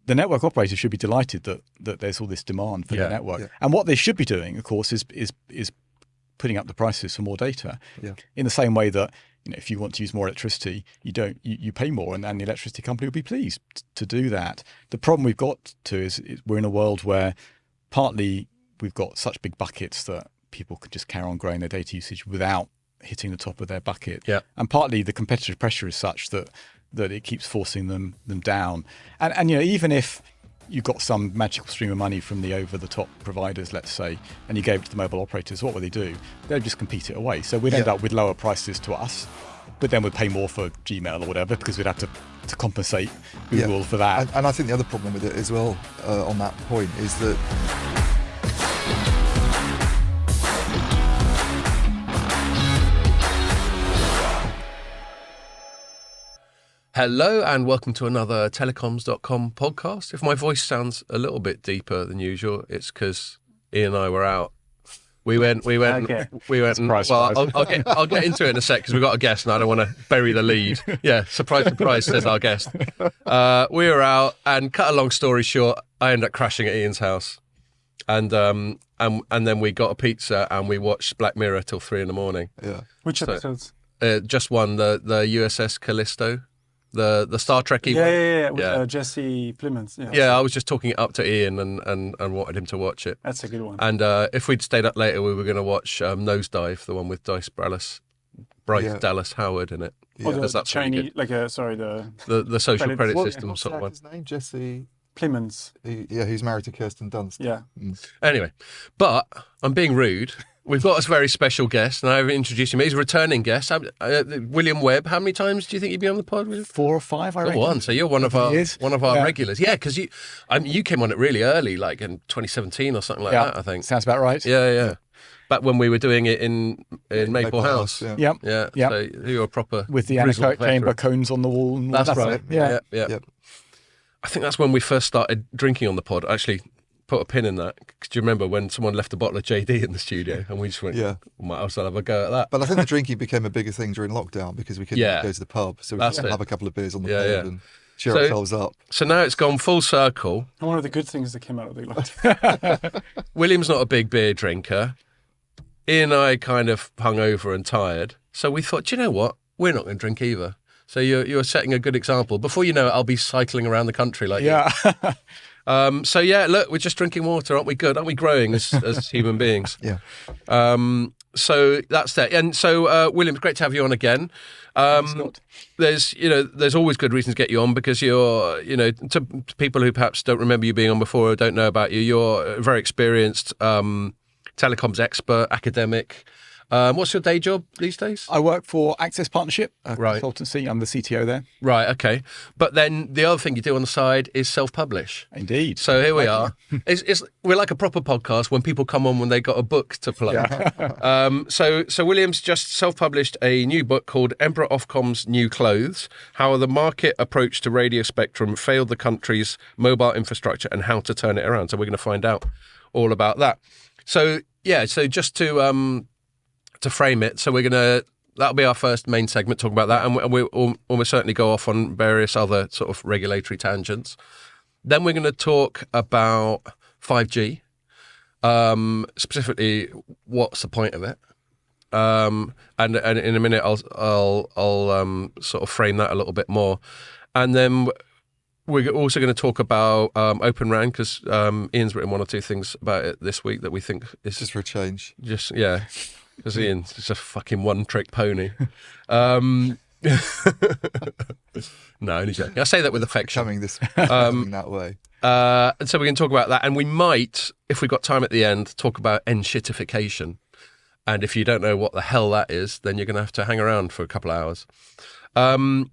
the network operators should be delighted that there's all this demand for the network. Yeah. And what they should be doing, of course, is putting up the prices for more data. Yeah. In the same way that, if you want to use more electricity, you pay more, and the electricity company will be pleased to do that. The problem we've got is we're in a world where partly we've got such big buckets that people can just carry on growing their data usage without hitting the top of their bucket. Yeah. And partly the competitive pressure is such that it keeps forcing them down. And even if you got some magical stream of money from the over-the-top providers, let's say, and you gave it to the mobile operators, what would they do? They'd just compete it away. So we'd end up with lower prices to us, but then we'd pay more for Gmail or whatever because we'd have to compensate Google for that. And I think the other problem with it as well, on that point, is that Hello and welcome to another Telecoms.com podcast. If my voice sounds a little bit deeper than usual, it's because Ian and I were out. We went. Surprise. Well, I'll get into it in a sec because we've got a guest and I don't want to bury the lead. Yeah, surprise, says our guest. We were out, and cut a long story short, I ended up crashing at Ian's house, and then we got a pizza and we watched Black Mirror till 3 a.m. Yeah. Which episodes? Just one, the USS Callisto. The Star Trek-y one. With Jesse Plemons. Yeah, I was just talking it up to Ian and wanted him to watch it. That's a good one. And if we'd stayed up later, we were going to watch Nosedive, the one with Bryce Dallas Howard in it. Yeah. Or the Chinese, the social credit system sort of one. What's his name? Jesse Plemons. He's married to Kirsten Dunst. Yeah. Anyway, but I'm being rude. We've got a very special guest, and I've introduced him. He's a returning guest, William Webb. How many times do you think you'd be on the pod? 4 or 5, I reckon. Go on, so you're one of our regulars. Yeah, because you came on it really early, like in 2017 or something like that, I think. Sounds about right. Yeah. Back when we were doing it in Maple House. Yeah. So you were a proper with the anechoic chamber cones on the wall. And that's right. Yeah. I think that's when we first started drinking on the pod. Actually, put a pin in that. Do you remember when someone left a bottle of JD in the studio and we just went, might as well have a go at that. But I think the drinking became a bigger thing during lockdown because we couldn't go to the pub, so we could have a couple of beers on the pub and cheer ourselves up. So now it's gone full circle. And one of the good things that came out of the lockdown. William's not a big beer drinker. Ian and I kind of hungover and tired. So we thought, do you know what? We're not going to drink either. So you're setting a good example. Before you know it, I'll be cycling around the country like you. Look, we're just drinking water, aren't we good? Aren't we growing as human beings? Yeah. So that's that. And so, William, it's great to have you on again. There's always good reasons to get you on because you're, to people who perhaps don't remember you being on before or don't know about you, you're a very experienced telecoms expert, academic. What's your day job these days? I work for Access Partnership, a consultancy. I'm the CTO there. Right, okay. But then the other thing you do on the side is self-publish. Indeed. So here we are. We're like a proper podcast when people come on when they got a book to plug. Yeah. So William's just self-published a new book called Emperor Ofcom's New Clothes, How the Market Approach to Radio Spectrum Failed the Country's Mobile Infrastructure and How to Turn It Around. So we're going to find out all about that. So just to frame it, so that'll be our first main segment, talk about that, and we'll almost certainly go off on various other sort of regulatory tangents. Then we're going to talk about 5G, specifically what's the point of it, and in a minute I'll sort of frame that a little bit more, and then we're also going to talk about Open RAN because Ian's written one or two things about it this week that we think is just for a change. Because Ian's just a fucking one-trick pony. No, only joking. I say that with affection. Coming that way. And so we can talk about that. And we might, if we've got time at the end, talk about enshittification. And if you don't know what the hell that is, then you're going to have to hang around for a couple of hours. So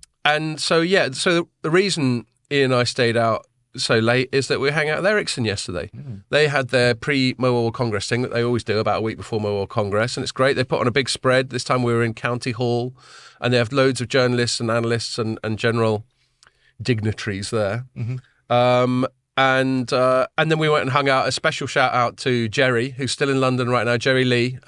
the reason Ian and I stayed out so late is that we hang out with Ericsson yesterday. They had their pre-Mobile World Congress thing that they always do about a week before Mobile World Congress, and it's great. They put on a big spread. This time we were in County Hall, and they have loads of journalists and analysts and general dignitaries there. And then we went and hung out. A special shout out to Jerry, who's still in London right now, Jerry Lee,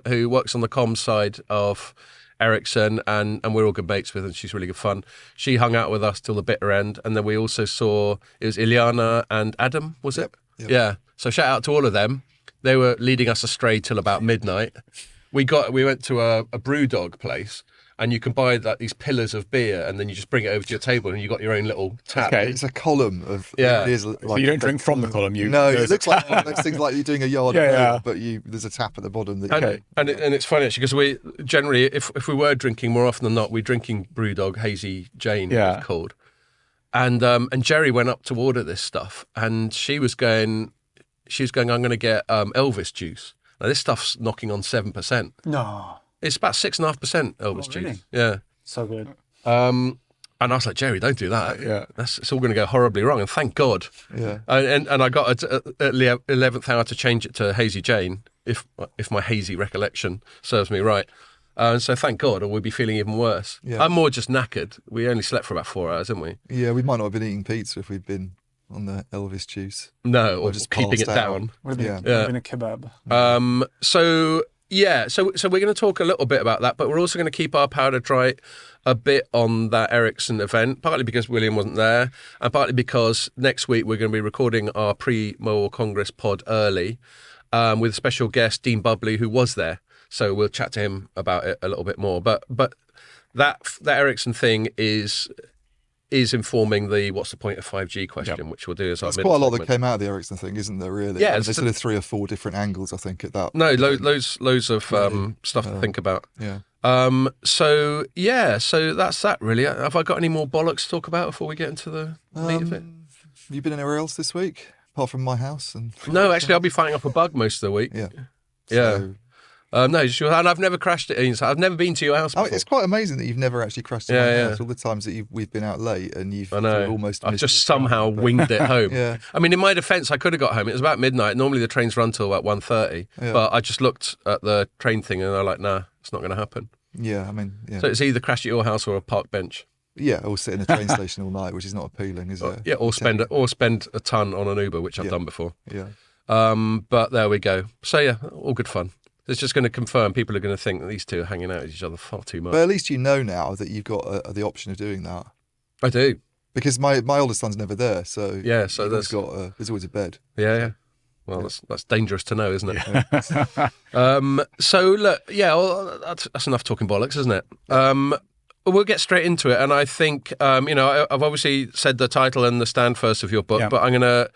who works on the comms side of Ericsson, and we're all good mates with her, and she's really good fun. She hung out with us till the bitter end, and then we also saw, it was Ilyana and Adam, was it? Yep. Yeah. So shout out to all of them. They were leading us astray till about midnight. We went to a BrewDog place, and you can buy these pillars of beer, and then you just bring it over to your table, and you got your own little tap. Okay. It's a column of so you don't drink from the column. It looks like one of those things like you're doing a yard but there's a tap at the bottom. And it's funny actually, because we generally, if we were drinking, more often than not, we're drinking BrewDog Hazy Jane, it's called. And Jerry went up to order this stuff, and she was going, I'm going to get Elvis juice. Now this stuff's knocking on 7%. No. It's about 6.5% Elvis juice. Yeah. So good. And I was like, Jerry, don't do that. Yeah. It's all going to go horribly wrong. And thank God. Yeah. And I got at the 11th hour to change it to Hazy Jane, if my hazy recollection serves me right. So thank God, or we'd be feeling even worse. Yeah. I'm more just knackered. We only slept for about 4 hours, didn't we? Yeah, we might not have been eating pizza if we'd been on the Elvis juice. No, or just keeping it down. Would have been a kebab. So we're going to talk a little bit about that, but we're also going to keep our powder dry a bit on that Ericsson event, partly because William wasn't there, and partly because next week we're going to be recording our pre-Mobile Congress pod early with a special guest, Dean Bubley, who was there. So we'll chat to him about it a little bit more. But that Ericsson thing is informing the what's the point of 5G question, which we'll do as our There's quite a lot that came out of the Ericsson thing, isn't there, really? Yeah. There's sort of 3 or 4 different angles, I think, at that. No, loads of stuff to think about. Yeah. So that's that, really. Have I got any more bollocks to talk about before we get into the meat of it? Have you been anywhere else this week, apart from my house? No, actually, I'll be fighting up a bug most of the week. Yeah. Yeah. No, sure. And I've never crashed it. I've never been to your house before. It's quite amazing that you've never actually crashed in my house. All the times that we've been out late and you've almost... I've just somehow winged it home. Yeah. I mean, in my defence, I could have got home. It was about midnight. Normally the trains run till about 1:30. Yeah. But I just looked at the train thing and I'm like, nah, it's not going to happen. Yeah, I mean... Yeah. So it's either crash at your house or a park bench. Yeah, or sit in a train station all night, which is not appealing, is it? Yeah, or spend a ton on an Uber, which I've done before. Yeah. But there we go. So yeah, all good fun. It's just going to confirm people are going to think that these two are hanging out with each other far too much. But at least you know now that you've got the option of doing that. I do. Because my oldest son's never there, so there's always a bed. Yeah. Well, that's dangerous to know, isn't it? Yeah. So look, that's enough talking bollocks, isn't it? We'll get straight into it, and I think I've obviously said the title and the stand first of your book, but I'm gonna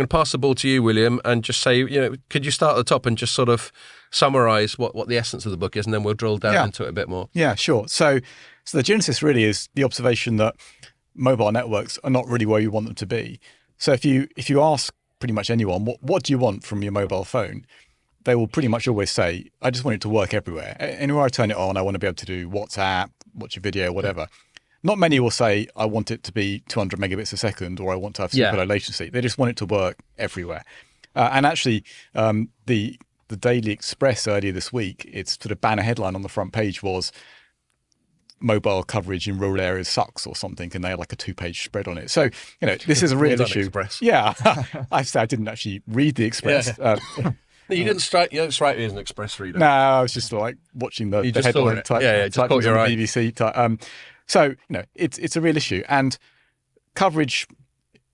pass the ball to you, William, and just say, could you start at the top and just sort of summarise what the essence of the book is, and then we'll drill down into it a bit more. Yeah, sure. So the genesis really is the observation that mobile networks are not really where you want them to be. So if you ask pretty much anyone, what do you want from your mobile phone? They will pretty much always say, I just want it to work everywhere. Anywhere I turn it on, I want to be able to do WhatsApp, watch a video, whatever. Not many will say, I want it to be 200 megabits a second, or I want to have super low latency. They just want it to work everywhere. And actually, the Daily Express earlier this week, its sort of banner headline on the front page was, mobile coverage in rural areas sucks or something, and they had like a 2-page spread on it. So, this is a real issue. Express. Yeah. I didn't actually read the Express. Yeah. You don't strike me as an Express reader. No, I was just like watching the headline type. Just caught your eye. BBC type. So, it's a real issue. And coverage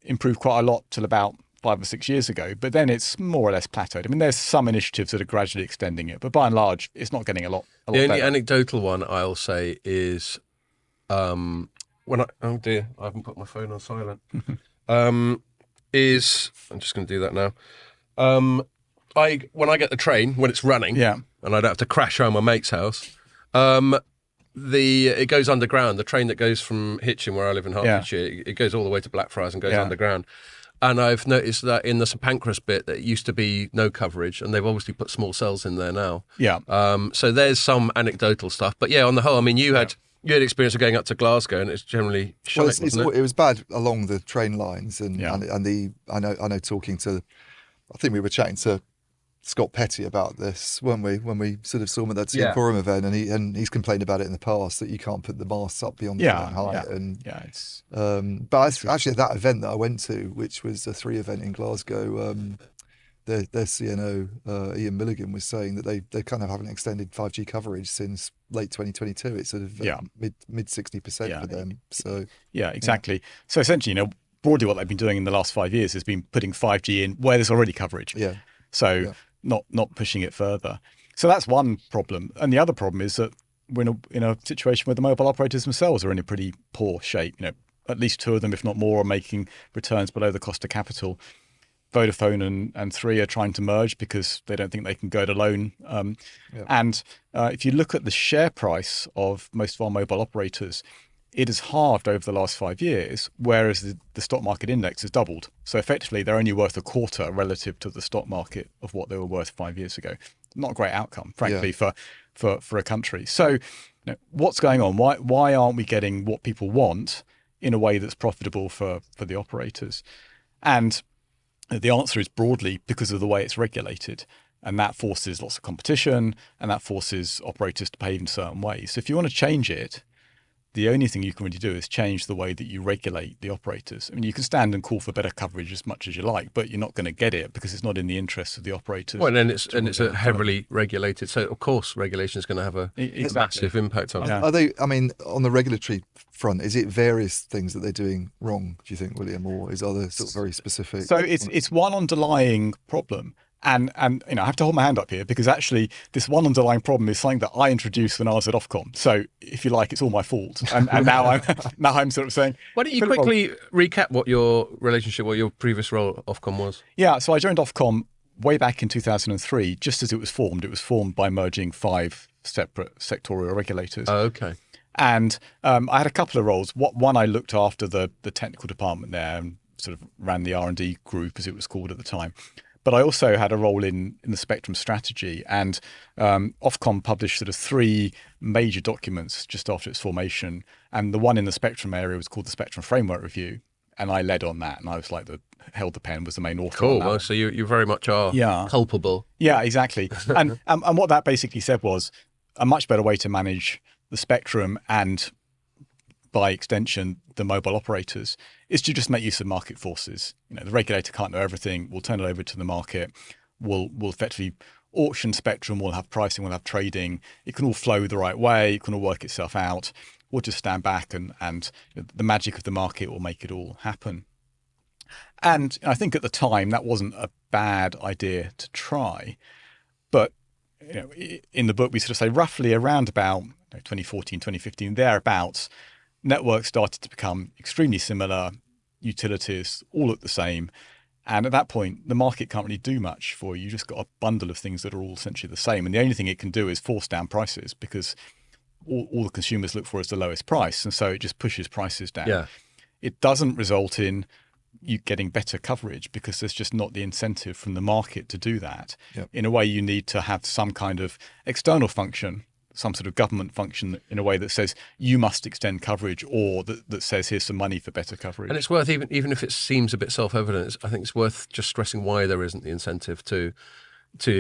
improved quite a lot till about 5 or 6 years ago, but then it's more or less plateaued. I mean, there's some initiatives that are gradually extending it, but by and large, it's not getting a lot the only better. Anecdotal one I'll say is when oh dear, I haven't put my phone on silent. I'm just going to do that now. When I get the train, when it's running, and I don't have to crash home my mate's house, it goes underground. The train that goes from Hitchin, where I live in Hertfordshire, it goes all the way to Blackfriars and goes underground. And I've noticed that in the St Pancras bit, that used to be no coverage, and they've obviously put small cells in there now. Yeah. So there's some anecdotal stuff, but on the whole, I mean, you had experience of going up to Glasgow, and it's generally shite, it was bad along the train lines, and I know talking to, I think we were chatting to Scott Petty about this, weren't we, when we sort of saw him at that Team Forum event, and he's complained about it in the past, that you can't put the masts up beyond the height. But actually at that event that I went to, which was a 3 event in Glasgow, their CNO, Ian Milligan, was saying that they kind of haven't extended 5G coverage since late 2022. It's sort of mid 60% for them. So exactly. So essentially, broadly what they've been doing in the last 5 years has been putting 5G in where there's already coverage. Not pushing it further. So that's one problem. And the other problem is that we're in a situation where the mobile operators themselves are in a pretty poor shape. At least two of them, if not more, are making returns below the cost of capital. Vodafone and Three are trying to merge because they don't think they can go it alone. And if you look at the share price of most of our mobile operators, it has halved over the last 5 years, whereas the stock market index has doubled. So effectively, they're only worth a quarter relative to the stock market of what they were worth 5 years ago. Not a great outcome, frankly, for a country. So what's going on? Why aren't we getting what people want in a way that's profitable for the operators? And the answer is broadly because of the way it's regulated. And that forces lots of competition, and that forces operators to behave in certain ways. So if you want to change it, the only thing you can really do is change the way that you regulate the operators. I mean, you can stand and call for better coverage as much as you like, but you're not going to get it because it's not in the interests of the operators. Well, and it's a heavily regulated, so of course regulation is going to have a massive impact on it. Are they? I mean, on the regulatory front, is it various things that they're doing wrong? Do you think, William, or is other sort of very specific? So it's one underlying problem. And I have to hold my hand up here because actually this one underlying problem is something that I introduced when I was at Ofcom. So if you like, it's all my fault. And now I'm sort of saying. Why don't you quickly recap what your previous role at Ofcom was? Yeah, so I joined Ofcom way back in 2003, just as it was formed. It was formed by merging 5 separate sectorial regulators. Oh, okay. And I had a couple of roles. One, I looked after the technical department there and sort of ran the R&D group, as it was called at the time. But I also had a role in the spectrum strategy, and Ofcom published sort of 3 major documents just after its formation. And the one in the spectrum area was called the Spectrum Framework Review. And I led on that, and I was like held the pen, was the main author. Cool. Well, so you very much are culpable. Yeah, exactly. and what that basically said was a much better way to manage the spectrum and, by extension, the mobile operators, is to just make use of market forces. The regulator can't know everything. We'll turn it over to the market. We'll effectively auction spectrum. We'll have pricing. We'll have trading. It can all flow the right way. It can all work itself out. We'll just stand back and the magic of the market will make it all happen. And I think at the time that wasn't a bad idea to try. But in the book we sort of say roughly around about 2014, 2015, thereabouts, networks started to become extremely similar, utilities all look the same. And at that point, the market can't really do much for you. You just got a bundle of things that are all essentially the same. And the only thing it can do is force down prices because all the consumers look for is the lowest price. And so it just pushes prices down. Yeah. It doesn't result in you getting better coverage because there's just not the incentive from the market to do that. Yep. In a way, you need to have some kind of external function, some sort of government function in a way that says you must extend coverage, or that says here's some money for better coverage. And it's worth, even if it seems a bit self-evident, I think it's worth just stressing why there isn't the incentive to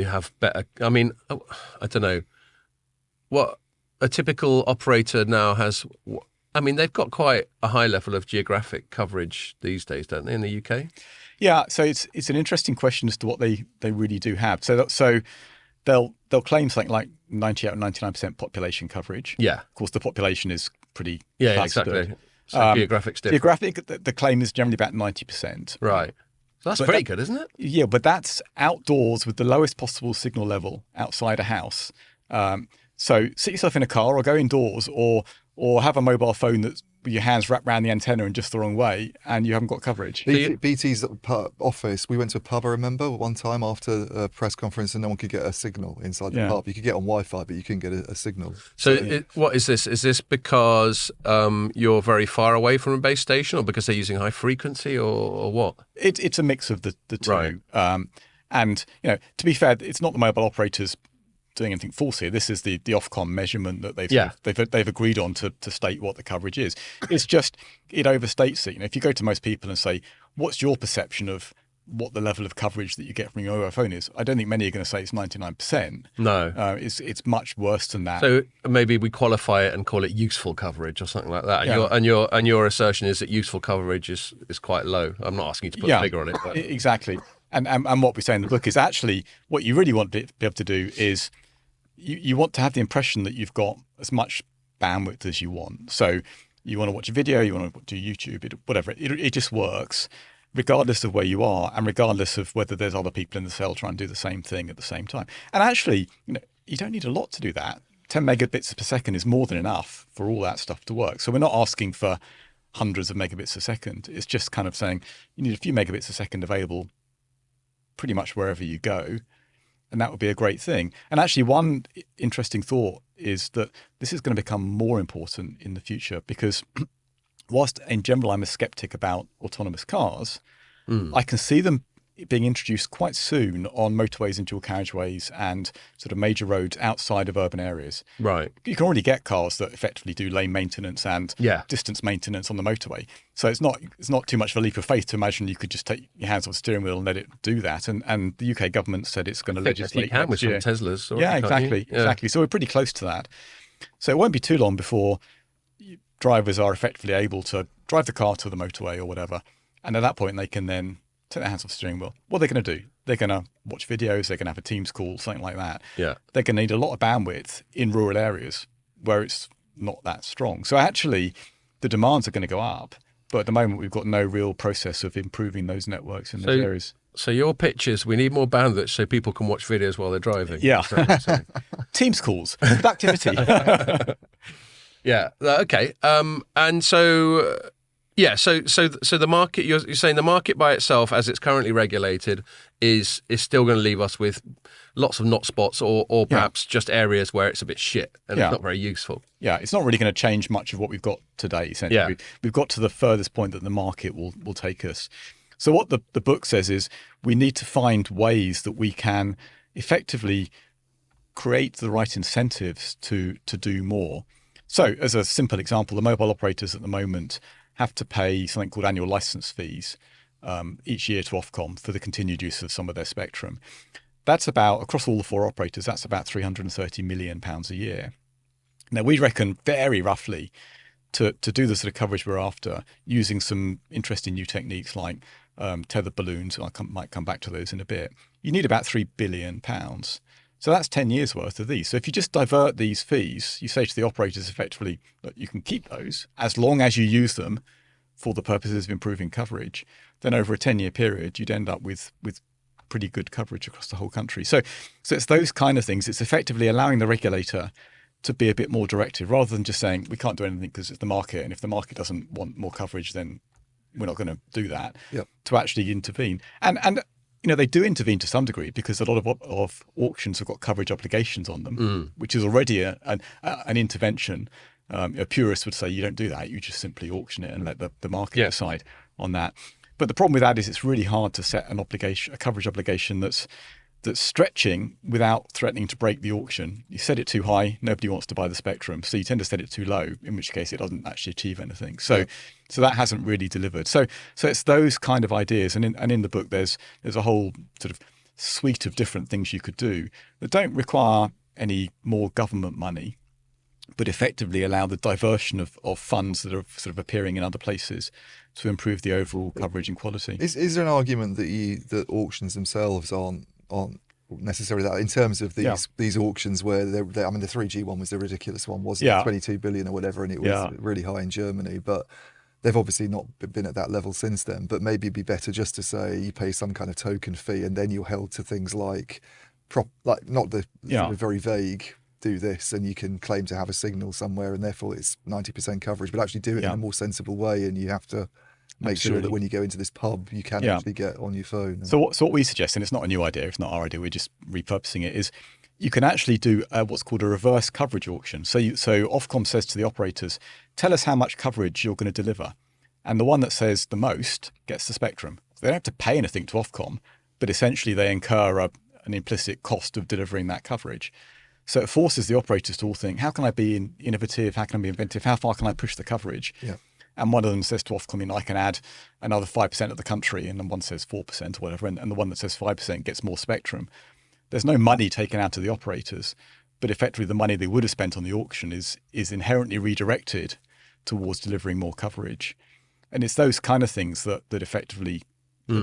have better. I mean, I don't know what a typical operator now has. I mean, they've got quite a high level of geographic coverage these days, don't they, in the UK? Yeah, so it's an interesting question as to what they really do have. So they'll claim something like 98 or 99% population coverage. Yeah. Of course, the population is pretty clustered. Exactly. So geographic's different. Geographic, the claim is generally about 90%. Right. So that's pretty good, isn't it? Yeah, but that's outdoors with the lowest possible signal level outside a house. So sit yourself in a car or go indoors or have a mobile phone that's with your hands wrapped around the antenna in just the wrong way, and you haven't got coverage. BT's office, we went to a pub, I remember, one time after a press conference, and no one could get a signal inside the pub. You could get on Wi-Fi, but you couldn't get a signal. So what is this? Is this because you're very far away from a base station, or because they're using high frequency, or what? It's a mix of the two. Right. And to be fair, it's not the mobile operators doing anything false here. This is the Ofcom measurement that they've agreed on to state what the coverage is. It's just it overstates it. If you go to most people and say, "What's your perception of what the level of coverage that you get from your mobile phone is?" I don't think many are going to say it's 99%. No, it's much worse than that. So maybe we qualify it and call it useful coverage or something like that. Yeah. And your assertion is that useful coverage is quite low. I'm not asking you to put a figure on it, but exactly. And what we say in the book is actually what you really want to be able to do is you want to have the impression that you've got as much bandwidth as you want. So you want to watch a video, you want to do YouTube, whatever. It just works regardless of where you are and regardless of whether there's other people in the cell trying to do the same thing at the same time. And actually, you don't need a lot to do that. 10 megabits per second is more than enough for all that stuff to work. So we're not asking for hundreds of megabits a second. It's just kind of saying you need a few megabits a second available pretty much wherever you go. And that would be a great thing. And actually, one interesting thought is that this is going to become more important in the future because whilst in general I'm a skeptic about autonomous cars, I can see them being introduced quite soon on motorways and dual carriageways and sort of major roads outside of urban areas. Right. You can already get cars that effectively do lane maintenance and distance maintenance on the motorway. So it's not too much of a leap of faith to imagine you could just take your hands off the steering wheel and let it do that. And the UK government said it's going to legislate. You can with some Teslas. Yeah, exactly. So we're pretty close to that. So it won't be too long before drivers are effectively able to drive the car to the motorway or whatever. And at that point, they can then take their hands off the steering wheel. What are they going to do? They're going to watch videos. They're going to have a Teams call, something like that. Yeah. They're going to need a lot of bandwidth in rural areas where it's not that strong. So actually, the demands are going to go up. But at the moment, we've got no real process of improving those networks in those areas. So your pitch is we need more bandwidth so people can watch videos while they're driving. Yeah. Teams calls, productivity. Yeah. Okay. And so... Yeah, so the market, you're saying the market by itself, as it's currently regulated, is still going to leave us with lots of not spots or perhaps just areas where it's a bit shit and it's not very useful. Yeah, it's not really going to change much of what we've got today, essentially. Yeah. We've got to the furthest point that the market will take us. So what the book says is we need to find ways that we can effectively create the right incentives to do more. So as a simple example, the mobile operators at the moment have to pay something called annual license fees each year to Ofcom for the continued use of some of their spectrum. That's about, across all the four operators, that's about £330 million a year. Now, we reckon very roughly to do the sort of coverage we're after, using some interesting new techniques like tethered balloons, might come back to those in a bit, you need about £3 billion. So that's 10 years worth of these. So if you just divert these fees, you say to the operators effectively, look, you can keep those as long as you use them for the purposes of improving coverage, then over a 10-year period, you'd end up with pretty good coverage across the whole country. So it's those kind of things. It's effectively allowing the regulator to be a bit more directive rather than just saying we can't do anything because it's the market. And if the market doesn't want more coverage, then we're not going to do that. Yep. To actually intervene. And they do intervene to some degree because a lot of auctions have got coverage obligations on them, which is already an intervention. A purist would say you don't do that. You just simply auction it and let the market decide on that. But the problem with that is it's really hard to set a coverage obligation that's stretching without threatening to break the auction. You set it too high, nobody wants to buy the spectrum. So you tend to set it too low, in which case it doesn't actually achieve anything. So that hasn't really delivered. So it's those kind of ideas. And in the book, there's a whole sort of suite of different things you could do that don't require any more government money, but effectively allow the diversion of funds that are sort of appearing in other places to improve the overall coverage and quality. Is there an argument that auctions themselves aren't necessarily that in terms of these auctions where the 3G one was the ridiculous one, wasn't it? 22 billion or whatever, and it was really high in Germany, but they've obviously not been at that level since then. But maybe it'd be better just to say you pay some kind of token fee and then you're held to things like not the sort of very vague do this and you can claim to have a signal somewhere and therefore it's 90% coverage, but actually do it in a more sensible way, and you have to make sure that when you go into this pub, you can actually get on your phone. So what we suggest, and it's not a new idea, it's not our idea, we're just repurposing it, is you can actually do what's called a reverse coverage auction. So Ofcom says to the operators, tell us how much coverage you're going to deliver. And the one that says the most gets the spectrum. So they don't have to pay anything to Ofcom, but essentially they incur an implicit cost of delivering that coverage. So it forces the operators to all think, how can I be innovative? How can I be inventive? How far can I push the coverage? Yeah. And one of them says to Ofcom, I can add another 5% of the country, and then one says 4% or whatever, and the one that says 5% gets more spectrum. There's no money taken out of the operators, but effectively the money they would have spent on the auction is inherently redirected towards delivering more coverage. And it's those kind of things that effectively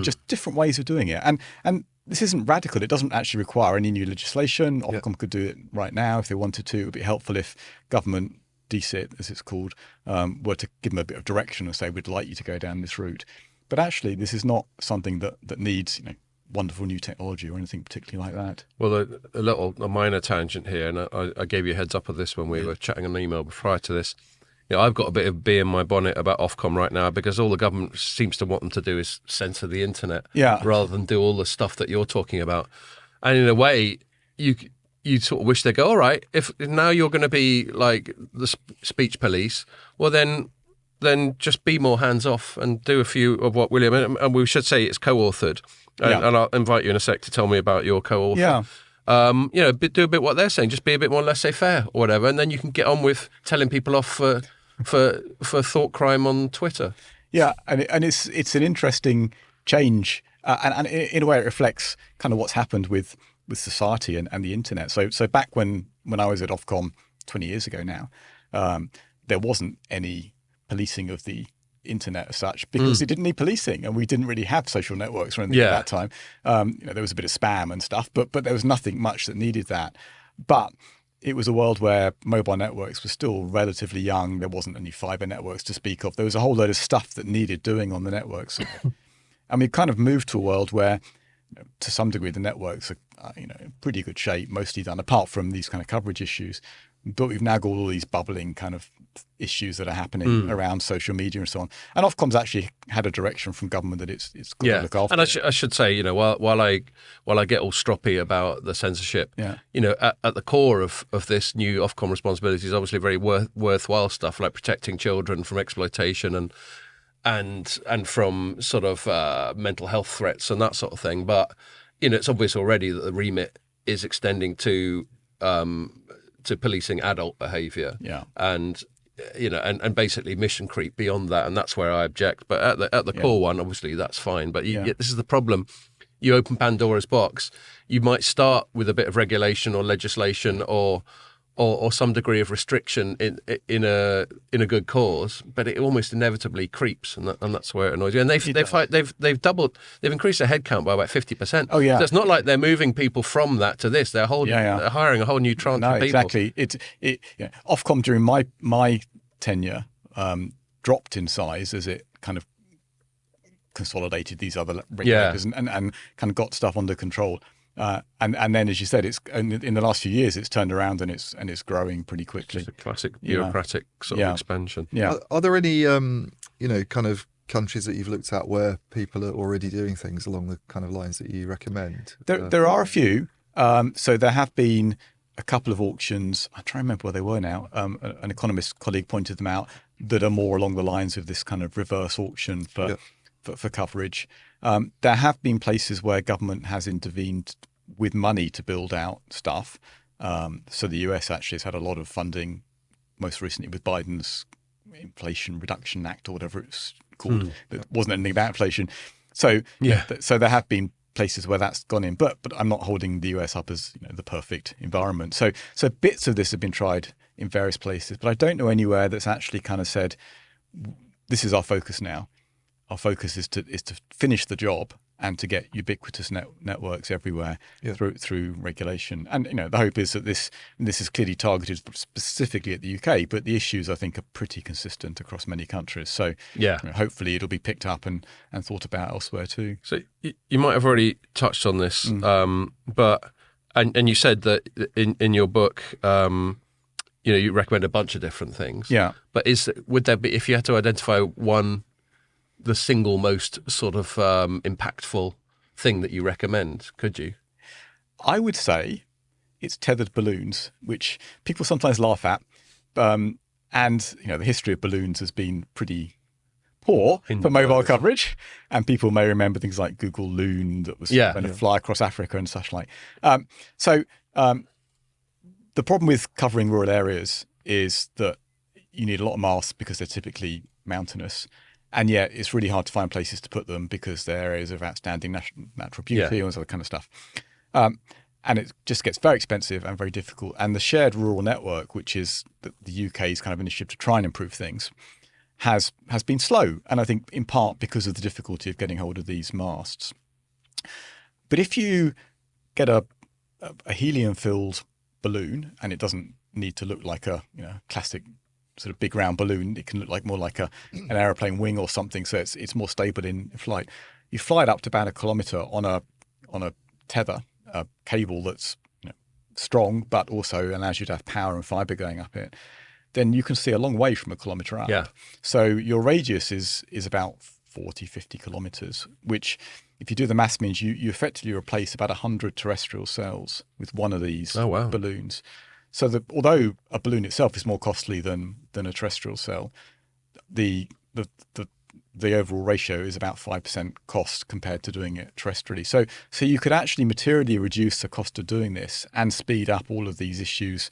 just different ways of doing it. And this isn't radical. It doesn't actually require any new legislation. Ofcom could do it right now if they wanted to. It would be helpful if government, DCIT as it's called, were to give them a bit of direction and say, we'd like you to go down this route. But actually, this is not something that needs wonderful new technology or anything particularly like that. Well, a minor tangent here, and I gave you a heads up of this when we were chatting on email prior to this. I've got a bit of bee in my bonnet about Ofcom right now because all the government seems to want them to do is censor the internet rather than do all the stuff that you're talking about. And in a way, you sort of wish they'd go, all right, if now you're going to be like the speech police, well then just be more hands-off and do a few of what William, and we should say it's co-authored. And I'll invite you in a sec to tell me about your co-author. Yeah. Do a bit what they're saying, just be a bit more laissez-faire or whatever, and then you can get on with telling people off for thought crime on Twitter. Yeah, and it's an interesting change, and in a way it reflects kind of what's happened with society and the internet. So back when I was at Ofcom 20 years ago now, there wasn't any policing of the internet as such because it didn't need policing, and we didn't really have social networks or anything at that time. There was a bit of spam and stuff, but there was nothing much that needed that. But it was a world where mobile networks were still relatively young. There wasn't any fiber networks to speak of. There was a whole load of stuff that needed doing on the networks. And we've kind of moved to a world where, to some degree, the networks are in pretty good shape, mostly done, apart from these kind of coverage issues. But we've now got all these bubbling kind of issues that are happening around social media and so on. And Ofcom's actually had a direction from government that it's got to look after. And I should say, while I get all stroppy about the censorship, at the core of this new Ofcom responsibility is obviously very worthwhile stuff like protecting children from exploitation and from sort of mental health threats and that sort of thing. But it's obvious already that the remit is extending to policing adult behaviour, and basically mission creep beyond that, and that's where I object. But at the core one, obviously that's fine. But this is the problem: you open Pandora's box. You might start with a bit of regulation or legislation or some degree of restriction in a good cause, but it almost inevitably creeps, and that's where it annoys you. And they've increased their headcount by about 50%. Oh yeah, so it's not like they're moving people from that to this. They're hiring a whole new tranche of people. Exactly. Ofcom during my tenure dropped in size as it kind of consolidated these other regulators and kind of got stuff under control. And then, as you said, it's in the last few years it's turned around and it's growing pretty quickly. Just a classic bureaucratic sort of expansion. Yeah. Are there any kind of countries that you've looked at where people are already doing things along the kind of lines that you recommend? There are a few. So there have been a couple of auctions. I'm trying to remember where they were now. An economist colleague pointed them out that are more along the lines of this kind of reverse auction for coverage. There have been places where government has intervened with money to build out stuff. So the US actually has had a lot of funding, most recently with Biden's Inflation Reduction Act or whatever it's called. That wasn't anything about inflation. So so there have been places where that's gone in, but I'm not holding the US up as the perfect environment. So bits of this have been tried in various places, but I don't know anywhere that's actually kind of said, this is our focus now. Our focus is to finish the job and to get ubiquitous networks everywhere through regulation. And the hope is that this is clearly targeted specifically at the UK, but the issues I think are pretty consistent across many countries. So hopefully it'll be picked up and thought about elsewhere too. So you might have already touched on this, but you said that in your book, you recommend a bunch of different things. Yeah. But would there be, if you had to identify one, the single most sort of impactful thing that you recommend, could you? I would say it's tethered balloons, which people sometimes laugh at. And the history of balloons has been pretty poor for mobile coverage. And people may remember things like Google Loon that was going to fly across Africa and such like. So the problem with covering rural areas is that you need a lot of masts because they're typically mountainous. And yet it's really hard to find places to put them because they're areas of outstanding natural beauty and all this other kind of stuff. And it just gets very expensive and very difficult. And the shared rural network, which is the UK's kind of initiative to try and improve things, has been slow, and I think in part because of the difficulty of getting hold of these masts. But if you get a helium-filled balloon, and it doesn't need to look like a classic sort of big round balloon, it can look like more like an aeroplane wing or something, so it's more stable in flight. You fly it up to about 1 kilometre on a tether, a cable that's strong, but also allows you to have power and fibre going up it. Then you can see a long way from 1 kilometre up. Yeah. So your radius is about 40, 50 kilometres, which if you do the maths means you effectively replace about 100 terrestrial cells with one of these balloons. So although a balloon itself is more costly than a terrestrial cell, the overall ratio is about 5% cost compared to doing it terrestrially. So you could actually materially reduce the cost of doing this and speed up all of these issues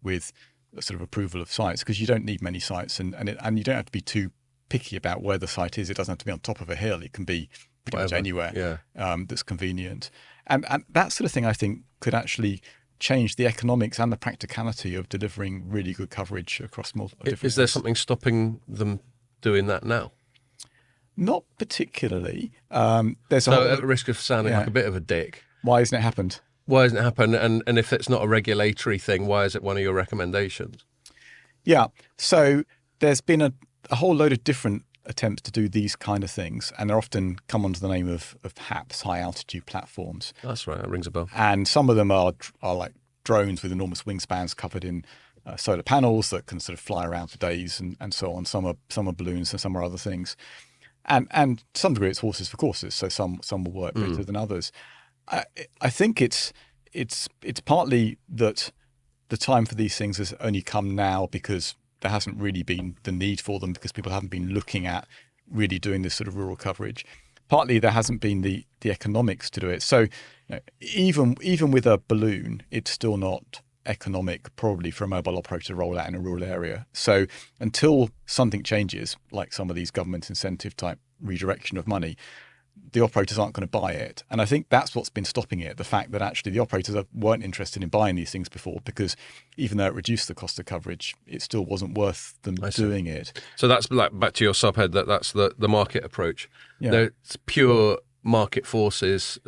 with sort of approval of sites, because you don't need many sites, and you don't have to be too picky about where the site is. It doesn't have to be on top of a hill. It can be pretty much anywhere that's convenient. And that sort of thing, I think, could actually change the economics and the practicality of delivering really good coverage across multiple different Is there something stopping them doing that now? Not particularly. There's at the risk of sounding like a bit of a dick. Why hasn't it happened? Why hasn't it happened? And if it's not a regulatory thing, why is it one of your recommendations? Yeah. So there's been a whole load of different attempts to do these kind of things, and they're often come under the name of HAPs, high altitude platforms. That's right. That rings a bell. And some of them are like drones with enormous wingspans covered in solar panels that can sort of fly around for days and so on. Some are balloons and some are other things. And to some degree, it's horses for courses. So some will work better than others. I think it's partly that the time for these things has only come now because there hasn't really been the need for them, because people haven't been looking at really doing this sort of rural coverage. Partly there hasn't been the economics to do it. So even with a balloon, it's still not economic probably for a mobile operator to roll out in a rural area. So until something changes, like some of these government incentive type redirection of money, the operators aren't going to buy it. And I think that's what's been stopping it, the fact that actually the operators weren't interested in buying these things before, because even though it reduced the cost of coverage, it still wasn't worth them doing it. So that's like back to your subhead, that's the market approach. Yeah. It's pure market forces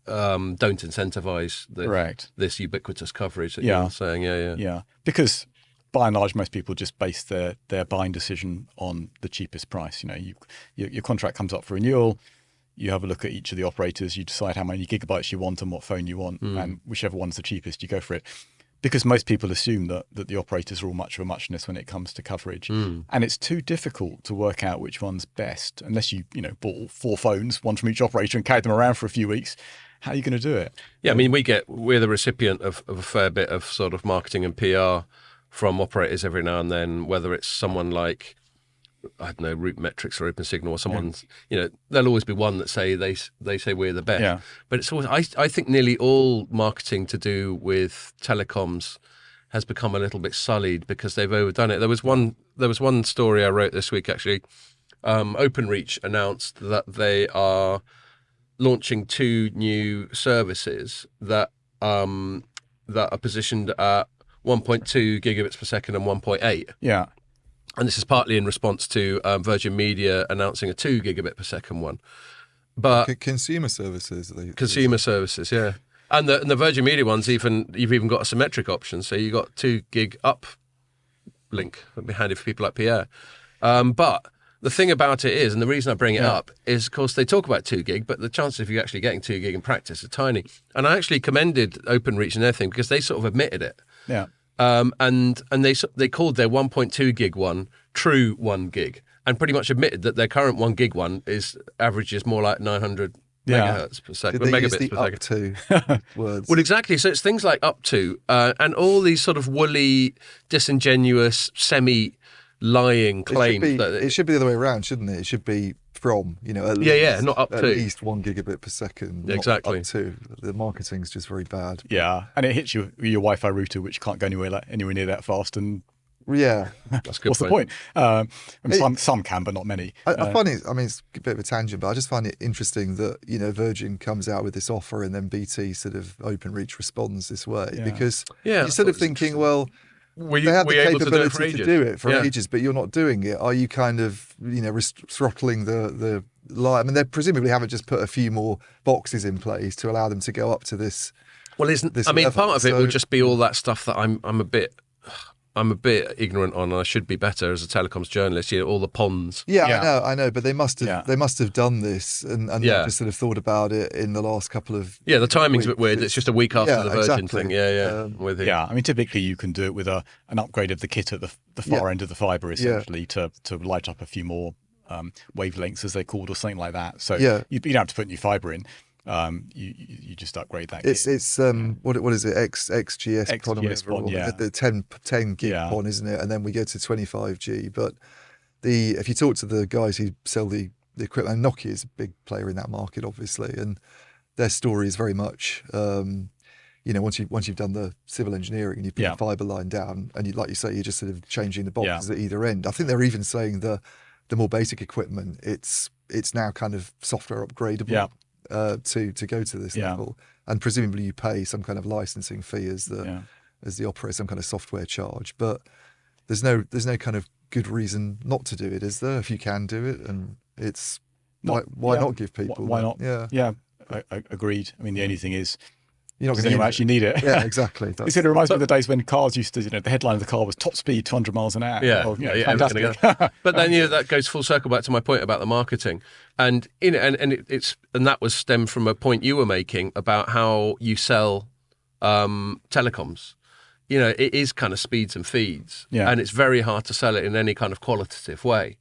don't incentivize this ubiquitous coverage that you're saying. Yeah. Because by and large, most people just base their buying decision on the cheapest price. Your contract comes up for renewal. You have a look at each of the operators, you decide how many gigabytes you want and what phone you want, and whichever one's the cheapest, you go for it. Because most people assume that the operators are all much of a muchness when it comes to coverage. And it's too difficult to work out which one's best unless you bought 4 phones, one from each operator, and carried them around for a few weeks. How are you going to do it? Yeah, I mean, we're the recipient of a fair bit of sort of marketing and PR from operators every now and then, whether it's someone like, I don't know, Root Metrics or OpenSignal or someone's, there'll always be one that they say we're the best. Yeah. But it's always, I think nearly all marketing to do with telecoms has become a little bit sullied because they've overdone it. There was one story I wrote this week, actually. Openreach announced that they are launching 2 new services that are positioned at 1.2 gigabits per second and 1.8. Yeah. And this is partly in response to Virgin Media announcing a 2 gigabit per second one. But consumer services. Consumer services, yeah. And the Virgin Media ones, you've even got a symmetric option. So you got 2 gig up link. That'd be handy for people like Pierre. But the thing about it is, and the reason I bring it up is, of course, they talk about 2 gig, but the chances of you actually getting 2 gig in practice are tiny. And I actually commended OpenReach and their thing because they sort of admitted it. Yeah. And they called their 1.2 gig one true 1 gig, and pretty much admitted that their current 1 gig one averages more like 900 megahertz per second, Did they megabits use the per up second. to words? Well, exactly. So it's things like up to, and all these sort of woolly, disingenuous, semi-lying claims. It should be the other way around, shouldn't it? It should be from, at least, not up to. At least 1 gigabit per second. Not exactly. Up to. The marketing's just very bad. Yeah, and it hits your Wi-Fi router, which can't go anywhere near that fast, and yeah, that's good. What's the point? Some can, but not many. I find it. I mean, it's a bit of a tangent, but I just find it interesting that Virgin comes out with this offer, and then BT sort of OpenReach responds this way, because you're sort of thinking, well, they have the capability to do it for ages, but you're not doing it. Are you kind of, throttling the line? I mean, they presumably haven't just put a few more boxes in place to allow them to go up to this. Well, part of it would just be all that stuff that I'm a bit ignorant on, and I should be better as a telecoms journalist. All the ponds. Yeah, I know, but they must have done this and not just sort of thought about it in the last couple of the timing's a bit weird. It's just a week after the Virgin thing. I mean, typically you can do it with an upgrade of the kit at the far end of the fibre, essentially, to light up a few more wavelengths, as they're called, or something like that. So you don't have to put new fibre in. You just upgrade that. It's what is it? XGS PON, the 10 gig PON, isn't it? And then we go to 25G. But if you talk to the guys who sell the equipment, and Nokia is a big player in that market, obviously, and their story is very much, once you've done the civil engineering and you put the fibre line down, and like you say, you're just sort of changing the boxes at either end. I think they're even saying the more basic equipment, it's now kind of software upgradable. Yeah. To go to this level, and presumably you pay some kind of licensing fee as the operator, some kind of software charge. But there's no kind of good reason not to do it, is there? If you can do it, and it's why not give people? Why not? I agreed. I mean, the only thing is, you're not going to actually need it. Yeah, exactly. It reminds me of the days when cars used to, the headline of the car was top speed 200 miles an hour. Fantastic. But then that goes full circle back to my point about the marketing, and that was stemmed from a point you were making about how you sell telecoms. It is kind of speeds and feeds, and it's very hard to sell it in any kind of qualitative way.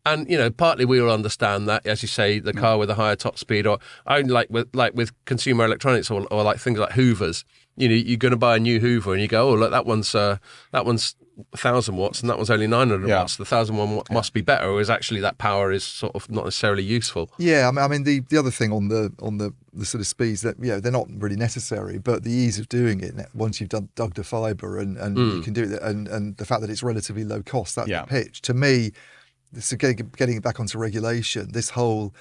And partly we will understand that, as you say, the car with a higher top speed, or like with consumer electronics, or like things like Hoovers. You're going to buy a new Hoover, and you go, oh look, that one's 1,000 watts, and that one's only 900 watts. The 1,001 must be better, or is actually that power is sort of not necessarily useful. Yeah, I mean the other thing on the sort of speeds that they're not really necessary, but the ease of doing it once you've dug the fibre and you can do it, and the fact that it's relatively low cost, that's the pitch to me. So getting it back onto regulation, this whole,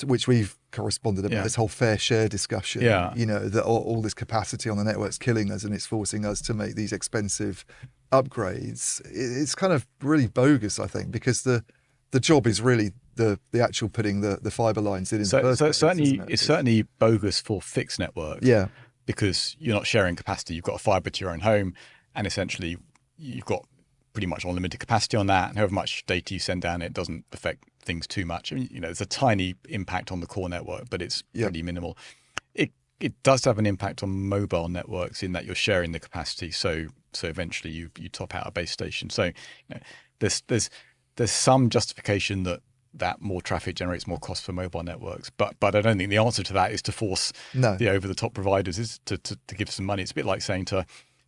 which we've corresponded about, this whole fair share discussion, that all this capacity on the network's killing us, and it's forcing us to make these expensive upgrades. It's kind of really bogus, I think, because the job is really the actual putting the fibre lines in. So it's certainly bogus for fixed networks. Yeah, because you're not sharing capacity. You've got a fibre to your own home, and essentially you've got pretty much unlimited capacity on that, and however much data you send down, it doesn't affect things too much. I mean, there's a tiny impact on the core network, but it's pretty minimal. It does have an impact on mobile networks in that you're sharing the capacity. So eventually you top out a base station. So there's some justification that more traffic generates more cost for mobile networks, but I don't think the answer to that is to force the over the top providers is to give some money. It's a bit like saying to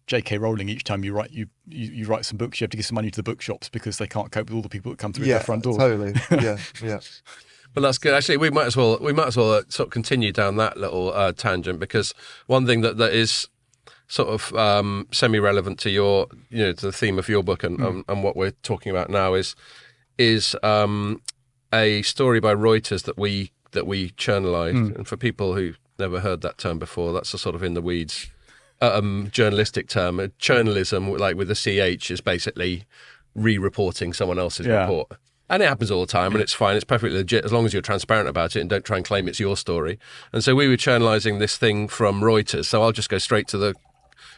J.K. Rowling, each time you write some books, you have to give some money to the bookshops because they can't cope with all the people that come through their front door. Totally. Yeah. But that's good. Actually, we might as well sort of continue down that little tangent, because one thing that is sort of semi-relevant to your, to the theme of your book and what we're talking about now is a story by Reuters that we journalised. And for people who never heard that term before, that's a sort of in the weeds journalistic term. Journalism, like with the CH, is basically re-reporting someone else's report. And it happens all the time, and it's fine. It's perfectly legit as long as you're transparent about it and don't try and claim it's your story. And so we were journalising this thing from Reuters. So I'll just go straight to the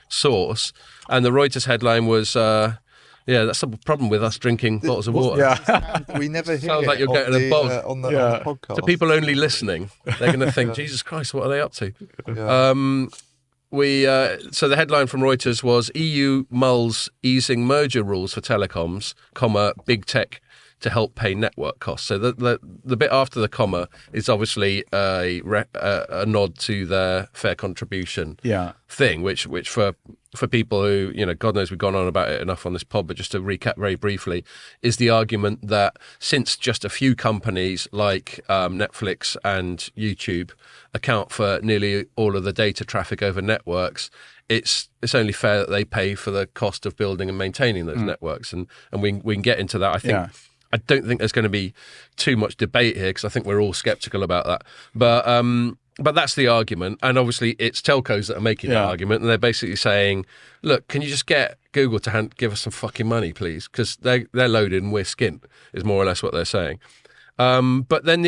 source. And the Reuters headline was, that's the problem with us drinking bottles of water. Yeah. We never hear Sounds like you're getting a bog. On the podcast. To people only listening, they're going to think, Jesus Christ, what are they up to? Yeah. So the headline from Reuters was EU mulls easing merger rules for telecoms, big tech to help pay network costs. So the bit after the comma is obviously a nod to their fair contribution thing, which for people who, God knows we've gone on about it enough on this pod, but just to recap very briefly, is the argument that since just a few companies like Netflix and YouTube account for nearly all of the data traffic over networks, it's only fair that they pay for the cost of building and maintaining those networks. And we can get into that. I don't think there's going to be too much debate here because I think we're all sceptical about that. But but that's the argument, and obviously it's telcos that are making that argument, and they're basically saying, "Look, can you just get Google to give us some fucking money, please? Because they're loaded and we're skint." Is more or less what they're saying. But then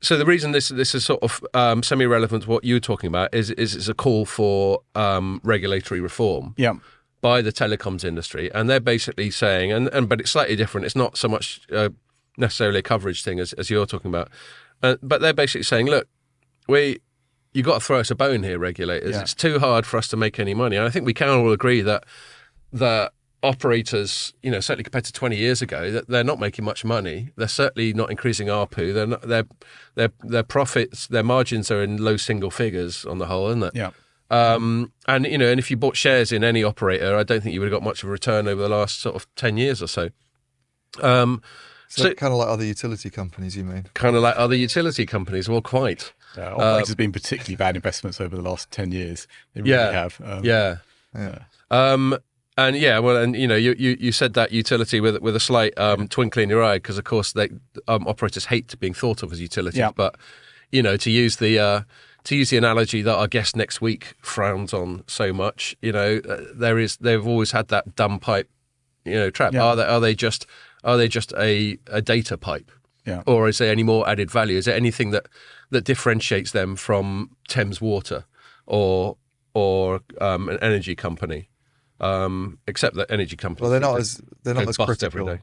so the reason this is sort of semi-relevant to what you were talking about is it's a call for regulatory reform. Yeah. By the telecoms industry, and they're basically saying, but it's slightly different. It's not so much necessarily a coverage thing as you're talking about, but they're basically saying, look, you got to throw us a bone here, regulators. Yeah. It's too hard for us to make any money. And I think we can all agree that the operators, certainly compared to 20 years ago, that they're not making much money. They're certainly not increasing ARPU. They're not, their profits, their margins are in low single figures on the whole, isn't it? Yeah. And if you bought shares in any operator, I don't think you would have got much of a return over the last sort of 10 years or so. So kind of like other utility companies, you mean? Kind of like other utility companies, well, quite. Operators have been particularly bad investments over the last 10 years. They really have. And you said that utility with a slight twinkle in your eye, because of course operators hate being thought of as utilities. Yeah. But to use the analogy that our guest next week frowns on so much, they've always had that dumb pipe, trap. Yeah. Are they just a data pipe? Yeah. Or is there any more added value? Is there anything that differentiates them from Thames Water or an energy company? Except that energy companies. Well, they're not as critical every day.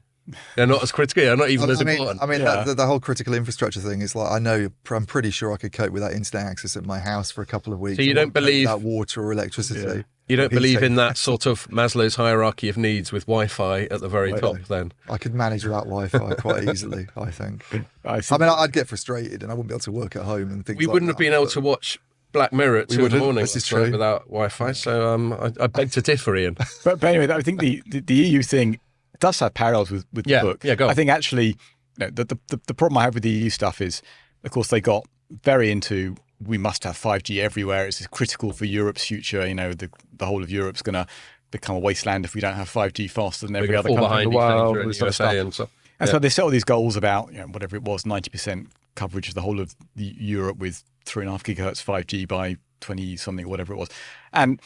They're not as critical. They're not even as important. I mean, the whole critical infrastructure thing is like, I'm pretty sure I could cope with that internet access at my house for a couple of weeks. So you don't believe that water or electricity? Yeah. You don't believe in that sort of Maslow's hierarchy of needs with Wi-Fi at the very top? Then I could manage without Wi-Fi quite easily. I think. I'd get frustrated and I wouldn't be able to work at home and things. We wouldn't have been able to watch Black Mirror at 2 in the morning without Wi-Fi. So I beg to differ, Ian. But anyway, I think the EU thing does have parallels with the book. Yeah, go on. I think actually, the problem I have with the EU stuff is, of course, they got very into we must have 5G everywhere. It's critical for Europe's future. The whole of Europe's going to become a wasteland if we don't have 5G faster than every other country in the world. And so they set all these goals about whatever it was, 90% coverage of the whole of Europe with 3.5 gigahertz 5G by 20 something, whatever it was, and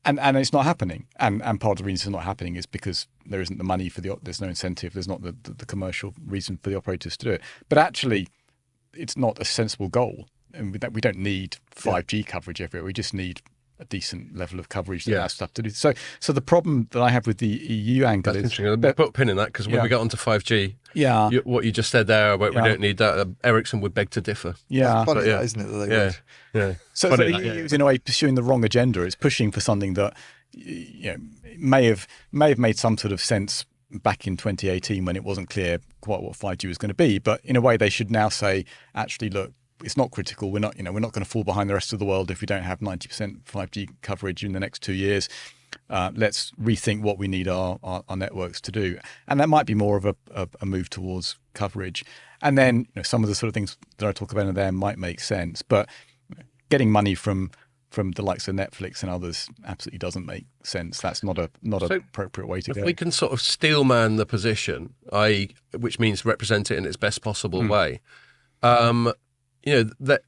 it's not happening. And part of the reason it's not happening is because there isn't the money there's no incentive. There's not the commercial reason for the operators to do it. But actually, it's not a sensible goal. And we don't need 5G coverage everywhere. We just need a decent level of coverage that has stuff to do. So the problem that I have with the EU angle is... Put a pin in that, because when we get onto 5G, what you just said there about we don't need that, Ericsson would beg to differ. Yeah. It's funny, isn't it? That they would. Yeah. So the EU is in a way pursuing the wrong agenda. It's pushing for something that may have made some sort of sense back in 2018 when it wasn't clear quite what 5G was going to be. But in a way, they should now say, actually, look, it's not critical. We're not going to fall behind the rest of the world if we don't have 90% 5G coverage in the next 2 years. Let's rethink what we need our networks to do. And that might be more of a move towards coverage. And then some of the sort of things that I talk about in there might make sense. But getting money from the likes of Netflix and others absolutely doesn't make sense. That's not an appropriate way to go. If we can sort of steelman the position, which means represent it in its best possible way,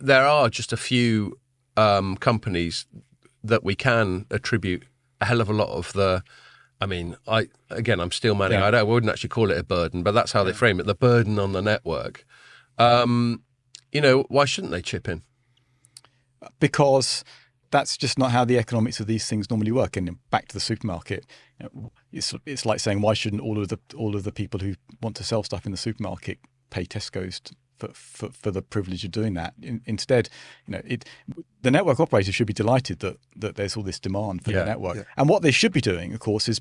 there are just a few companies that we can attribute a hell of a lot of the. I mean, I'm still manning. I wouldn't actually call it a burden, but that's how they frame it. The burden on the network. Why shouldn't they chip in? Because that's just not how the economics of these things normally work. And back to the supermarket, it's like saying, why shouldn't all of the people who want to sell stuff in the supermarket pay Tesco's for the privilege of doing that? Instead, the network operators should be delighted that there's all this demand for the network. Yeah. And what they should be doing, of course, is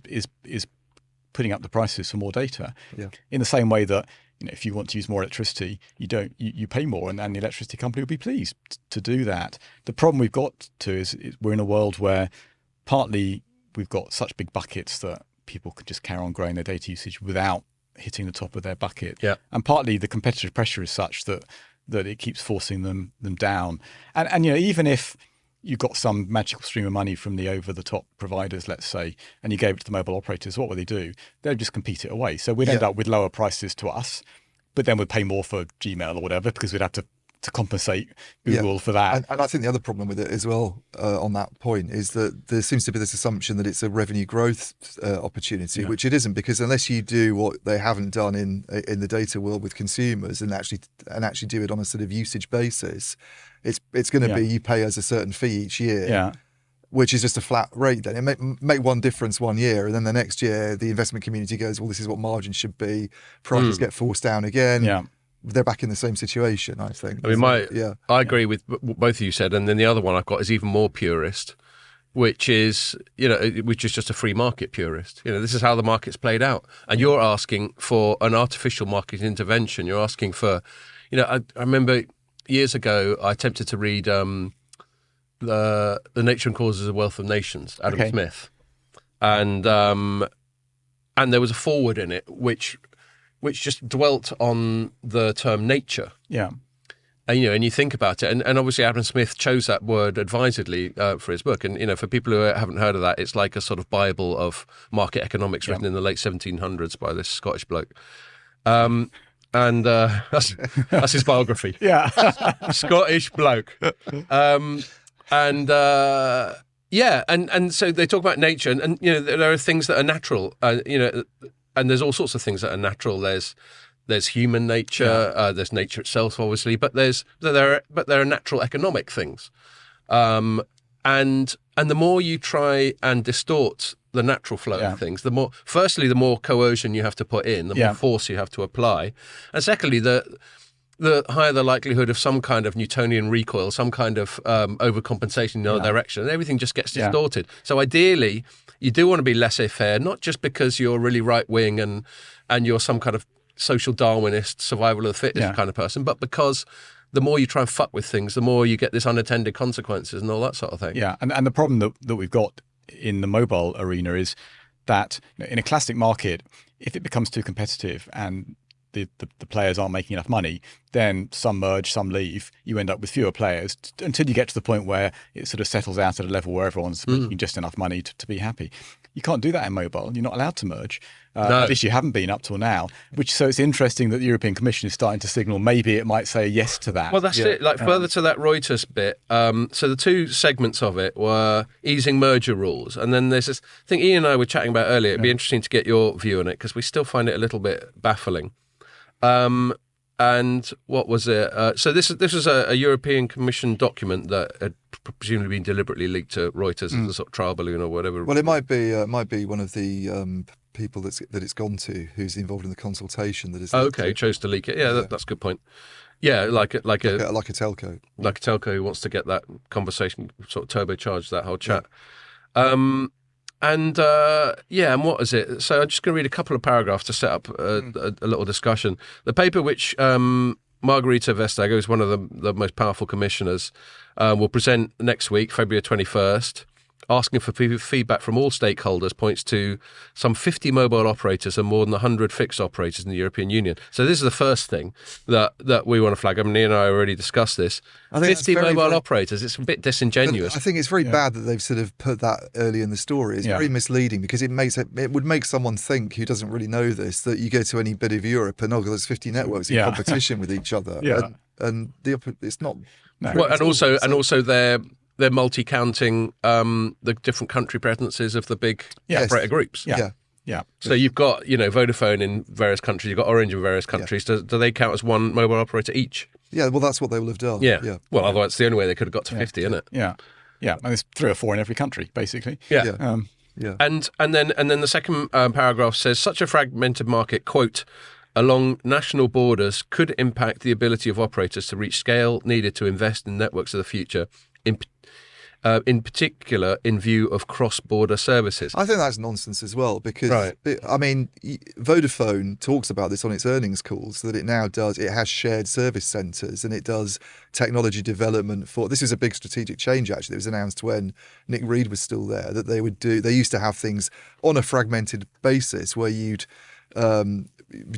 putting up the prices for more data. Yeah. In the same way that if you want to use more electricity, you pay more, and the electricity company will be pleased to do that. The problem we've got is we're in a world where partly we've got such big buckets that people can just carry on growing their data usage without hitting the top of their bucket. Yeah. And partly the competitive pressure is such that it keeps forcing them down. And even if you got some magical stream of money from the over-the-top providers, let's say, and you gave it to the mobile operators, what would they do? They'd just compete it away. So we'd end up with lower prices to us, but then we'd pay more for Gmail or whatever because we'd have to compensate Google for that. And I think the other problem with it as well, on that point, is that there seems to be this assumption that it's a revenue growth opportunity, which it isn't, because unless you do what they haven't done in the data world with consumers and actually do it on a sort of usage basis, it's going to be you pay us a certain fee each year. Which is just a flat rate. Then it make one difference one year, and then the next year the investment community goes, well, this is what margins should be. Prices get forced down again. They're back in the same situation, I think. I mean, I agree with what both of you said, and then the other one I've got is even more purist, which is just a free market purist. This is how the market's played out, and you're asking for an artificial market intervention. You're asking for, I remember years ago I attempted to read the Nature and Causes of Wealth of Nations, Adam Smith, and there was a foreword in it which just dwelt on the term nature. And you think about it, and obviously Adam Smith chose that word advisedly for his book. And for people who haven't heard of that, it's like a sort of Bible of market economics written in the late 1700s by this Scottish bloke. And that's his biography. Scottish bloke. And so they talk about nature, and there are things that are natural, and there's all sorts of things that are natural. There's human nature, there's nature itself, obviously, but there are natural economic things, and the more you try and distort the natural flow of things, the more coercion you have to put in, the more force you have to apply, and secondly, the higher the likelihood of some kind of Newtonian recoil, some kind of overcompensation in the other direction, and everything just gets distorted. So ideally, you do want to be laissez-faire, not just because you're really right-wing and you're some kind of social Darwinist, survival of the fittest kind of person, but because the more you try and fuck with things, the more you get this unintended consequences and all that sort of thing. Yeah, and the problem that we've got in the mobile arena is that in a classic market, if it becomes too competitive and the players aren't making enough money, then some merge, some leave. You end up with fewer players until you get to the point where it sort of settles out at a level where everyone's making just enough money to be happy. You can't do that in mobile. You're not allowed to merge. No. At least you haven't been up till now. So it's interesting that the European Commission is starting to signal maybe it might say yes to that. Well, that's it. Further to that Reuters bit. So the two segments of it were easing merger rules, and then there's this thing Ian and I were chatting about earlier. It'd be interesting to get your view on it because we still find it a little bit baffling. And what was it? So this was a European Commission document that had presumably been deliberately leaked to Reuters as a sort of trial balloon or whatever. Well, it might be one of the people that it's gone to who's involved in the consultation that is. Okay, chose to leak it. Yeah, that's a good point. Yeah, like a telco, like a telco who wants to get that conversation sort of turbocharge that whole chat. And what is it? So I'm just going to read a couple of paragraphs to set up a little discussion. The paper which Margarita Vestager, who's one of the most powerful commissioners, will present next week, February 21st, asking for feedback from all stakeholders, points to some 50 mobile operators and more than 100 fixed operators in the European Union. So this is the first thing that we want to flag. I mean, Ian and I already discussed this. 50 mobile operators, it's a bit disingenuous. I think it's very bad that they've sort of put that early in the story. It's very misleading because it would make someone think who doesn't really know this that you go to any bit of Europe and there's 50 networks in competition with each other. And it's not. No. Well, and also they're multi-counting the different country presences of the big operator groups. Yeah. So you've got, Vodafone in various countries, you've got Orange in various countries. Do they count as one mobile operator each? Yeah, well, that's what they will have done. Yeah. Well, otherwise it's the only way they could have got to 50, isn't it? Yeah. And there's 3 or 4 in every country, basically. Yeah. And then the second paragraph says, such a fragmented market, quote, along national borders could impact the ability of operators to reach scale needed to invest in networks of the future, in particular in view of cross-border services. I think that's nonsense as well because, Vodafone talks about this on its earnings calls, that it now has shared service centres and it does technology development for, this is a big strategic change actually, it was announced when Nick Reed was still there, that they used to have things on a fragmented basis where you'd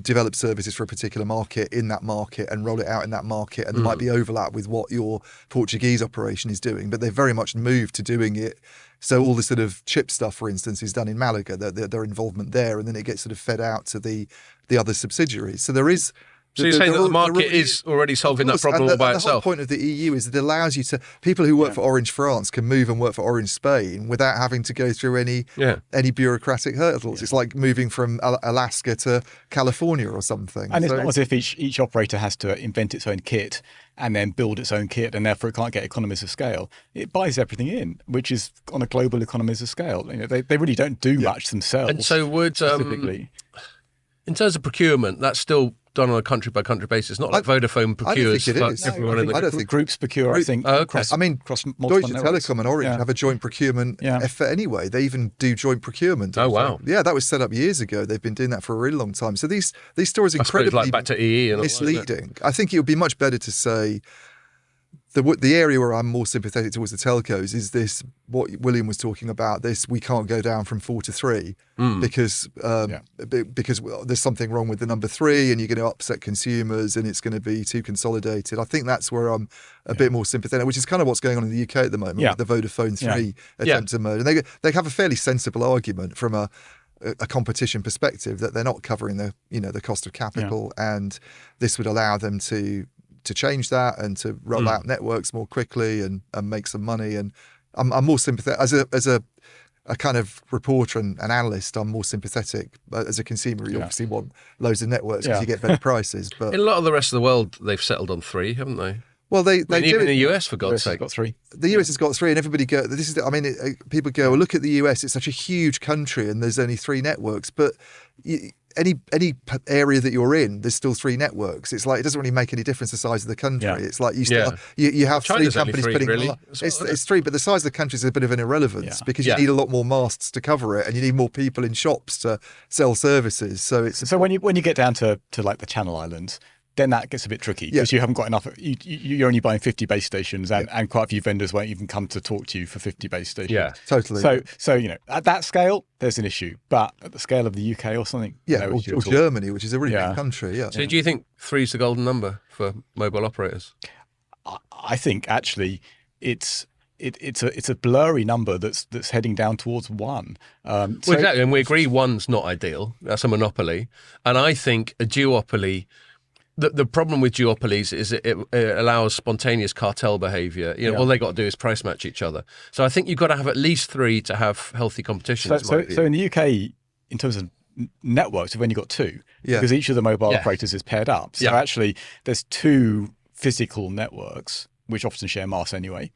develop services for a particular market in that market and roll it out in that market, and there might be overlap with what your Portuguese operation is doing, but they've very much moved to doing it. So all the sort of chip stuff, for instance, is done in Malaga, their involvement there, and then it gets sort of fed out to the other subsidiaries. So there is So you're saying that the market is already solving that problem all by itself? The whole point of the EU is that it allows you to, people who work for Orange France can move and work for Orange Spain without having to go through any bureaucratic hurdles. It's like moving from Alaska to California or something. And it's not as if each operator has to invent its own kit and then build its own kit, and therefore it can't get economies of scale. It buys everything in, which is on a global economies of scale. They really don't do much themselves. And so would, specifically. In terms of procurement, that's still done on a country-by-country basis, not like Vodafone procures everyone in the I don't think groups procure, I think, across multiple Deutsche networks. Telekom and Orange have a joint procurement effort anyway. They even do joint procurement. Oh, wow. Yeah, that was set up years ago. They've been doing that for a really long time. So these stories are incredibly like back to EE and misleading. I think it would be much better to say the area where I'm more sympathetic towards the telcos is this, what William was talking about, this we can't go down from 4 to 3 because there's something wrong with the number 3 and you're going to upset consumers and it's going to be too consolidated. I think that's where I'm a bit more sympathetic, which is kind of what's going on in the UK at the moment with the Vodafone 3 attempt to merge. And they have a fairly sensible argument from a competition perspective that they're not covering the cost of capital, and this would allow them to change that and to roll out networks more quickly and make some money. And I'm more sympathetic as a kind of reporter and an analyst. I'm more sympathetic. As a consumer, you obviously want loads of networks because you get better prices. But in a lot of the rest of the world, they've settled on 3, haven't they? Well, they even in the US, for God's sake, got 3. The US has got 3, and everybody go. People go, look at the US. It's such a huge country, and there's only 3 networks. But any area that you're in, there's still 3 networks. It's like it doesn't really make any difference the size of the country. It's like you still you have China's 3 companies putting. Really. It's 3, but the size of the country is a bit of an irrelevance because you need a lot more masts to cover it, and you need more people in shops to sell services. So when you get down to like the Channel Islands, then that gets a bit tricky because you haven't got enough. You're only buying 50 base stations, and quite a few vendors won't even come to talk to you for 50 base stations. Yeah, totally. So at that scale, there's an issue, but at the scale of the UK or something, or Germany, which is a really big country. Yeah. So do you think 3 is the golden number for mobile operators? I think actually it's a blurry number that's heading down towards 1. Exactly, and we agree 1's not ideal. That's a monopoly, and I think a duopoly. The problem with duopolies is it allows spontaneous cartel behaviour. All they got to do is price match each other. So I think you've got to have at least 3 to have healthy competition. So in the UK, in terms of networks, we've only got 2 because each of the mobile operators is paired up. So actually, there's 2 physical networks which often share masts anyway.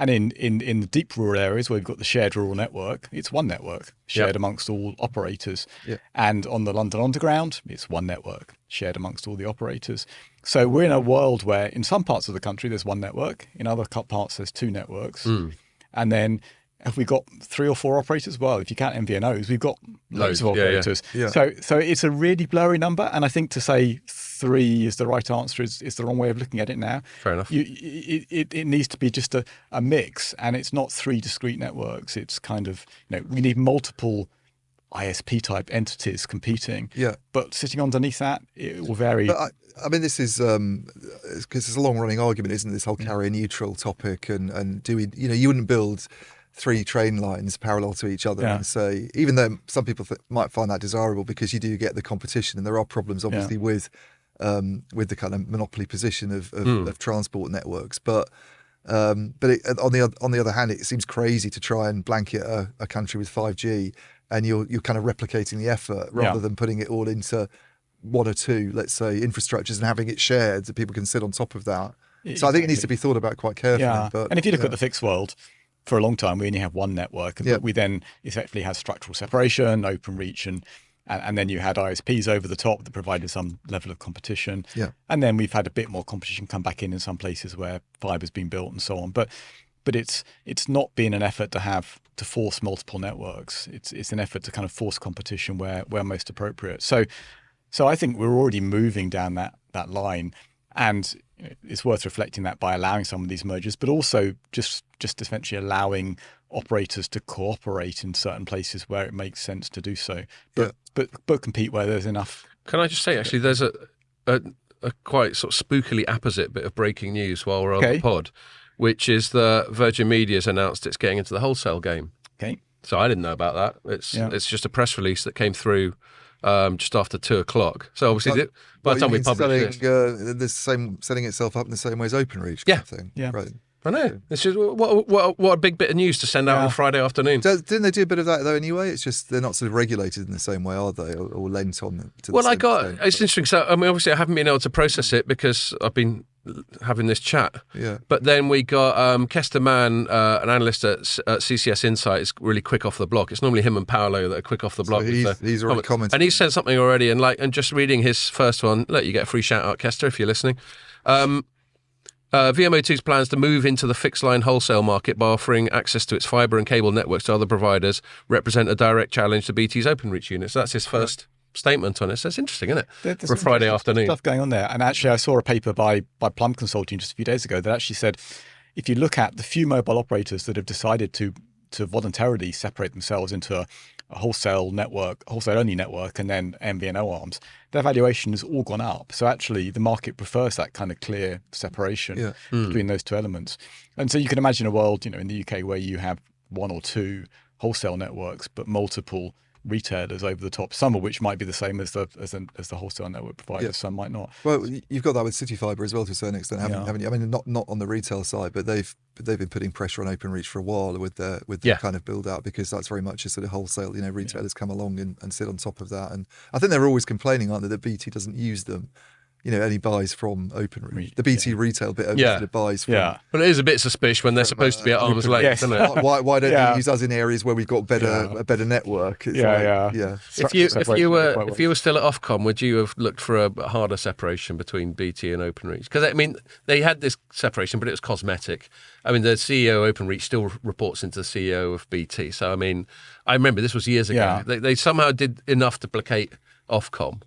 And in the deep rural areas where we've got the shared rural network, it's 1 network shared amongst all operators. And on the London Underground, it's 1 network shared amongst all the operators. So we're in a world where in some parts of the country there's 1 network, in other parts there's 2 networks. And then have we got 3 or 4 operators? Well, if you count MVNOs, we've got loads of operators. So it's a really blurry number, and I think to say 3 is the right answer is the wrong way of looking at it now. Fair enough. It needs to be just a mix, and it's not 3 discrete networks. It's kind of, we need multiple ISP type entities competing. But sitting underneath that, it will vary. But this is because it's a long running argument, isn't it? This whole carrier neutral topic, and do we, you wouldn't build 3 train lines parallel to each other and say, even though some people might find that desirable because you do get the competition, and there are problems obviously with the kind of monopoly position of transport networks, but on the other hand, it seems crazy to try and blanket a country with 5G, and you're kind of replicating the effort rather than putting it all into 1 or 2, let's say, infrastructures and having it shared so people can sit on top of that. So I think it needs to be thought about quite carefully. But, and if you look at the fixed world, for a long time we only have 1 network, but we then effectively had structural separation, open reach, and then you had ISPs over the top that provided some level of competition. And then we've had a bit more competition come back in some places where fiber's been built and so on. But it's not been an effort to force multiple networks. It's an effort to kind of force competition where most appropriate. So I think we're already moving down that line, and it's worth reflecting that by allowing some of these mergers, but also just essentially allowing operators to cooperate in certain places where it makes sense to do so, but compete where there's enough. Can I just say, actually, there's a quite sort of spookily apposite bit of breaking news while we're on the pod, which is the Virgin Media's announced it's getting into the wholesale game. Okay. So I didn't know about that. It's just a press release that came through just after 2:00. So obviously, by the time we publish this, setting itself up in the same way as OpenReach. Yeah, kind of thing. Yeah. Right. I know. It's just what a big bit of news to send out on Friday afternoon. Didn't they do a bit of that though anyway? It's just they're not sort of regulated in the same way, are they, or lent on to the same. It's interesting. So I mean, obviously, I haven't been able to process it because I've been having this chat. Yeah. But then we got Kester Mann, an analyst at CCS Insight, is really quick off the block. It's normally him and Paolo that are quick off the block. So he's already commented, and he said something already. And just reading his first one, look, you get a free shout out, Kester, if you're listening. VMO2's plans to move into the fixed line wholesale market by offering access to its fibre and cable networks to other providers represent a direct challenge to BT's OpenReach units. So that's his first statement on it. So it's interesting, isn't it? For a Friday afternoon. Stuff going on there. And actually, I saw a paper by Plum Consulting just a few days ago that actually said, if you look at the few mobile operators that have decided to voluntarily separate themselves into a wholesale only network, and then MVNO arms, their valuation has all gone up. So actually, the market prefers that kind of clear separation between those two elements. And so you can imagine a world, in the UK where you have one or two wholesale networks, but multiple retailers over the top, some of which might be the same as the wholesale network providers, some might not. Well, you've got that with CityFibre as well to a certain extent, haven't you? I mean, not on the retail side, but they've been putting pressure on OpenReach for a while with their kind of build out, because that's very much a sort of wholesale. Retailers come along and sit on top of that, and I think they're always complaining, aren't they, that BT doesn't use them. Any buys from OpenReach. The BT retail bit only buys from. Yeah. But it is a bit suspicious when they're supposed to be at arm's length, isn't it? Why don't you use us in areas where we've got a better network? It's If you were still at Ofcom, would you have looked for a harder separation between BT and OpenReach? Because I mean, they had this separation, but it was cosmetic. I mean, the CEO of OpenReach still reports into the CEO of BT. So I mean, I remember this was years ago. Yeah. They somehow did enough to placate Ofcom.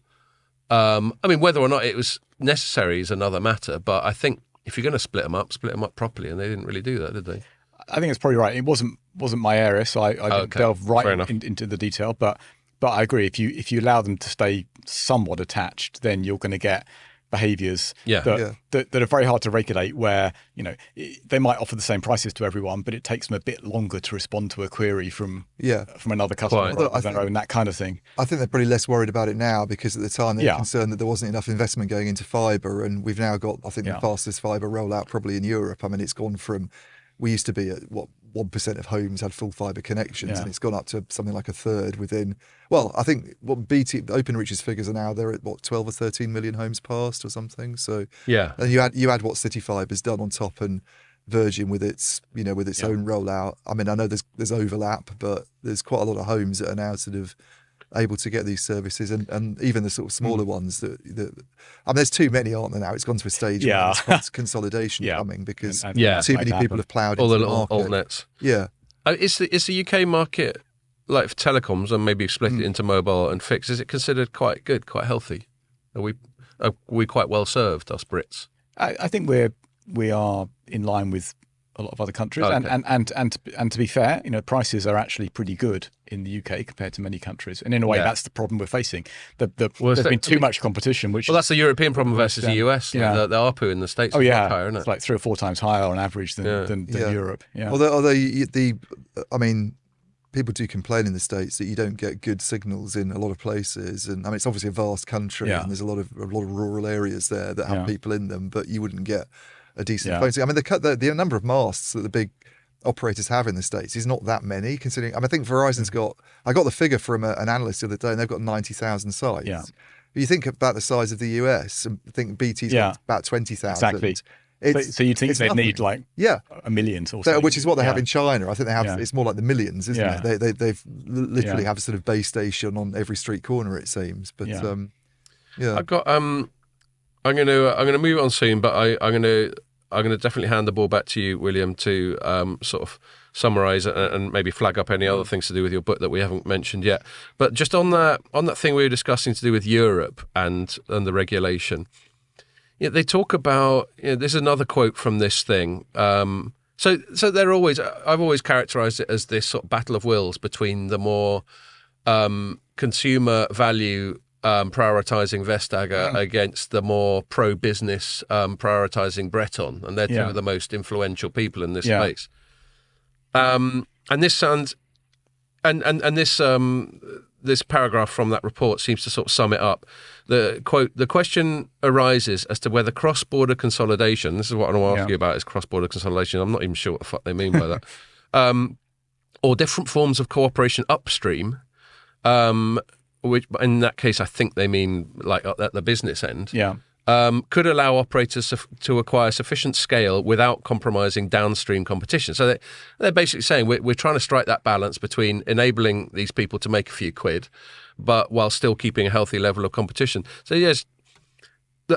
I mean, whether or not it was necessary is another matter, but I think if you're going to split them up properly, and they didn't really do that, did they? I think it's probably right. It wasn't my area, so I didn't delve right into the detail, but I agree. If you allow them to stay somewhat attached, then you're going to get behaviours that are very hard to regulate, where they might offer the same prices to everyone, but it takes them a bit longer to respond to a query from another customer and that kind of thing. I think they're probably less worried about it now, because at the time they were concerned that there wasn't enough investment going into fibre, and we've now got, I think, the fastest fibre rollout probably in Europe. I mean, it's gone from, we used to be at 1% of homes had full fibre connections, and it's gone up to something like a third within. Well, I think what OpenReach's figures are now, they're at 12 or 13 million homes passed or something. So and you add what CityFibre's done on top, and Virgin with its own rollout. I mean, I know there's overlap, but there's quite a lot of homes that are now sort of able to get these services, and even the sort of smaller ones that I mean, there's too many, aren't there now? It's gone to a stage where there's consolidation coming, because too many people have ploughed into the market. All the alt-nets. Yeah. Is the UK market, like for telecoms, and maybe split it into mobile and fixed, is it considered quite good, quite healthy? Are we quite well served, us Brits? I think we are in line with a lot of other countries, and to be fair, prices are actually pretty good in the UK compared to many countries, and in a way that's the problem we're facing. There's been too much competition. That's the European problem versus the US. The ARPU in the States is much higher, isn't it? It's like 3 or 4 times higher on average than Europe. Yeah. Although I mean, people do complain in the States that you don't get good signals in a lot of places, and I mean, it's obviously a vast country, and there's a lot of rural areas there that have people in them, but you wouldn't get a decent phone signal. I mean, the number of masts that the big operators have in the States is not that many, considering. I mean, I think Verizon's got. I got the figure from an analyst the other day, and they've got 90,000 sites. Yeah. You think about the size of the US, and think BT's got about 20,000. Exactly. So you think they need like a million or so, which is what they have in China. I think they have. It's more like the millions, isn't it? They've literally have a sort of base station on every street corner, it seems. But I've got. I'm going to move on soon, but I'm going to definitely hand the ball back to you, William, to sort of summarise and maybe flag up any other things to do with your book that we haven't mentioned yet. But just on that thing we were discussing to do with Europe and the regulation, they talk about. There's another quote from this thing. So they're always. I've always characterised it as this sort of battle of wills between the more consumer value. Prioritising Vestager against the more pro-business prioritising Breton, and they're two of the most influential people in this space. And this sounds, and this this paragraph from that report seems to sort of sum it up. The quote, the question arises as to whether cross-border consolidation, this is what I want to ask you about, is cross-border consolidation. I'm not even sure what the fuck they mean by that. Or different forms of cooperation upstream, which in that case I think they mean like at the business end, could allow operators to acquire sufficient scale without compromising downstream competition. So they're basically saying we're trying to strike that balance between enabling these people to make a few quid, but while still keeping a healthy level of competition. So yes,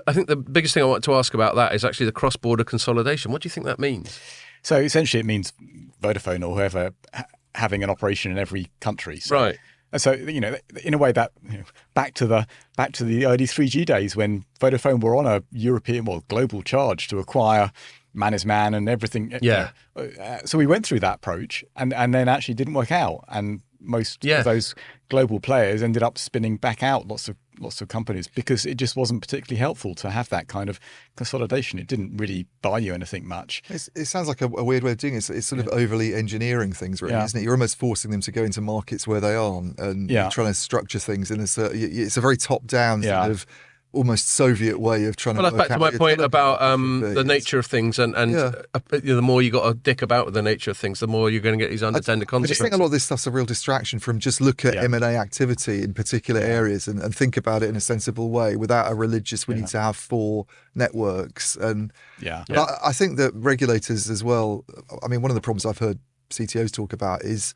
I think the biggest thing I want to ask about that is actually the cross-border consolidation. What do you think that means? So essentially it means Vodafone or whoever having an operation in every country. So, right. And so, in a way that back to the early 3G days when Vodafone were on a European, global charge to acquire man is man and everything. Yeah. So we went through that approach and then actually didn't work out. And most of those global players ended up spinning back out lots of companies because it just wasn't particularly helpful to have that kind of consolidation. It didn't really buy you anything much. It sounds like a weird way of doing it. It's sort of overly engineering things, really, isn't it? You're almost forcing them to go into markets where they aren't and trying to structure things in it's a very top-down sort of almost Soviet way of trying to. Well, that's back to my point about the nature of things, and the more you got to dick about with the nature of things, the more you're going to get these unintended consequences. I just think a lot of this stuff's a real distraction from just look at M&A activity in particular areas and think about it in a sensible way without a religious. We need to have 4 networks, and I think that regulators as well. I mean, one of the problems I've heard CTOs talk about is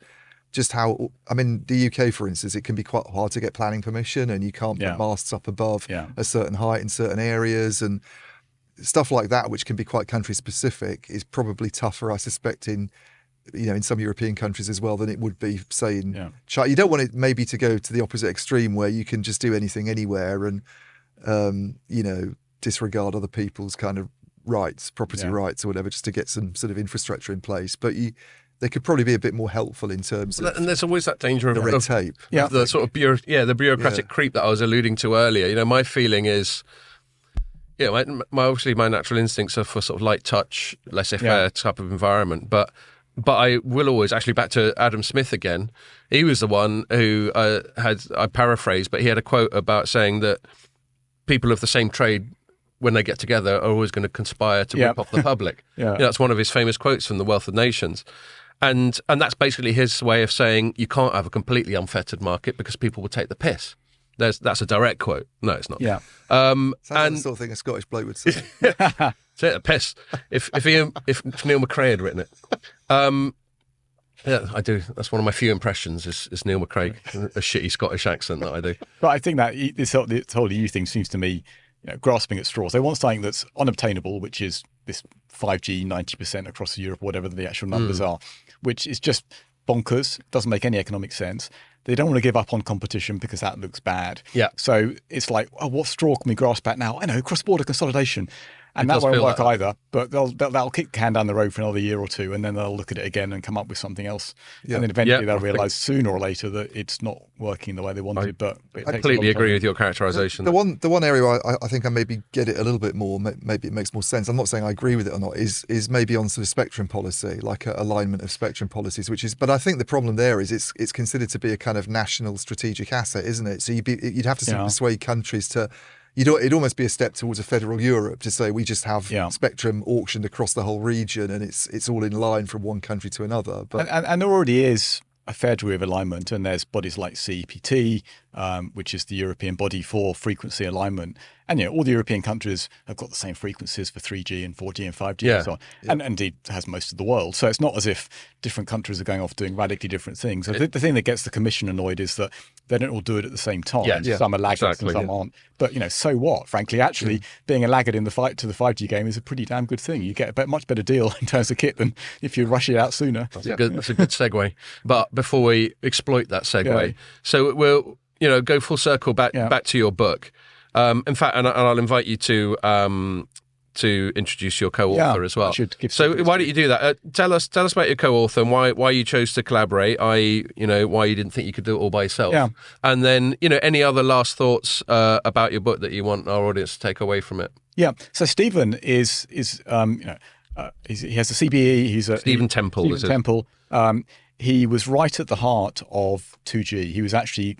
just how, the UK, for instance, it can be quite hard to get planning permission and you can't put masts up above a certain height in certain areas and stuff like that, which can be quite country specific, is probably tougher, I suspect, in some European countries as well than it would be, say, in China. You don't want it maybe to go to the opposite extreme where you can just do anything anywhere and, disregard other people's kind of rights, property rights or whatever, just to get some sort of infrastructure in place. But they could probably be a bit more helpful in terms of. And there's always that danger of the red tape. The sort of the bureaucratic creep that I was alluding to earlier. My feeling is, obviously my natural instincts are for sort of light touch, laissez-faire type of environment. But I will always, actually back to Adam Smith again, he was the one who I paraphrase, but he had a quote about saying that people of the same trade, when they get together, are always going to conspire to rip off the public. That's one of his famous quotes from The Wealth of Nations. And that's basically his way of saying you can't have a completely unfettered market because people will take the piss. That's a direct quote. No, it's not. Yeah. Sounds like the sort of thing a Scottish bloke would say. Take the piss. If Neil McRae had written it. I do. That's one of my few impressions is Neil McRae, a shitty Scottish accent that I do. But I think that this whole EU thing seems to me grasping at straws. They want something that's unobtainable, which is this 5G 90% across Europe, whatever the actual numbers are, which is just bonkers, doesn't make any economic sense. They don't want to give up on competition because that looks bad. Yeah. So it's like, what straw can we grasp at now? I know, cross-border consolidation. And that won't work either, but they'll kick the can down the road for another year or two, and then they'll look at it again and come up with something else. Yeah. And then eventually they'll realise sooner or later that it's not working the way they wanted. But I completely agree with your characterisation. The one area where I think I maybe get it a little bit more, maybe it makes more sense. I'm not saying I agree with it or not. Is maybe on sort of spectrum policy, like an alignment of spectrum policies, but I think the problem there is it's considered to be a kind of national strategic asset, isn't it? So you'd have to sort of persuade countries to. It'd almost be a step towards a federal Europe to say we just have spectrum auctioned across the whole region and it's all in line from one country to another. But and there already is a fair degree of alignment, and there's bodies like CEPT, which is the European body for frequency alignment. And all the European countries have got the same frequencies for 3G and 4G and 5G and so on. And indeed has most of the world. So it's not as if different countries are going off doing radically different things. So the thing that gets the Commission annoyed is that they don't all do it at the same time. Some are laggards and some aren't. But so what? Frankly, actually being a laggard in the fight to the 5G game is a pretty damn good thing. You get a much better deal in terms of kit than if you rush it out sooner. That's a good segue. But before we exploit that segue, so we'll go full circle back to your book. In fact, and I'll invite you to introduce your co-author as well. So why don't you do that? Tell us about your co-author and why you chose to collaborate. Why you didn't think you could do it all by yourself. Yeah. And then any other last thoughts about your book that you want our audience to take away from it. Yeah. So Stephen is he has a CBE. Stephen Temple. He was right at the heart of 2G. He was actually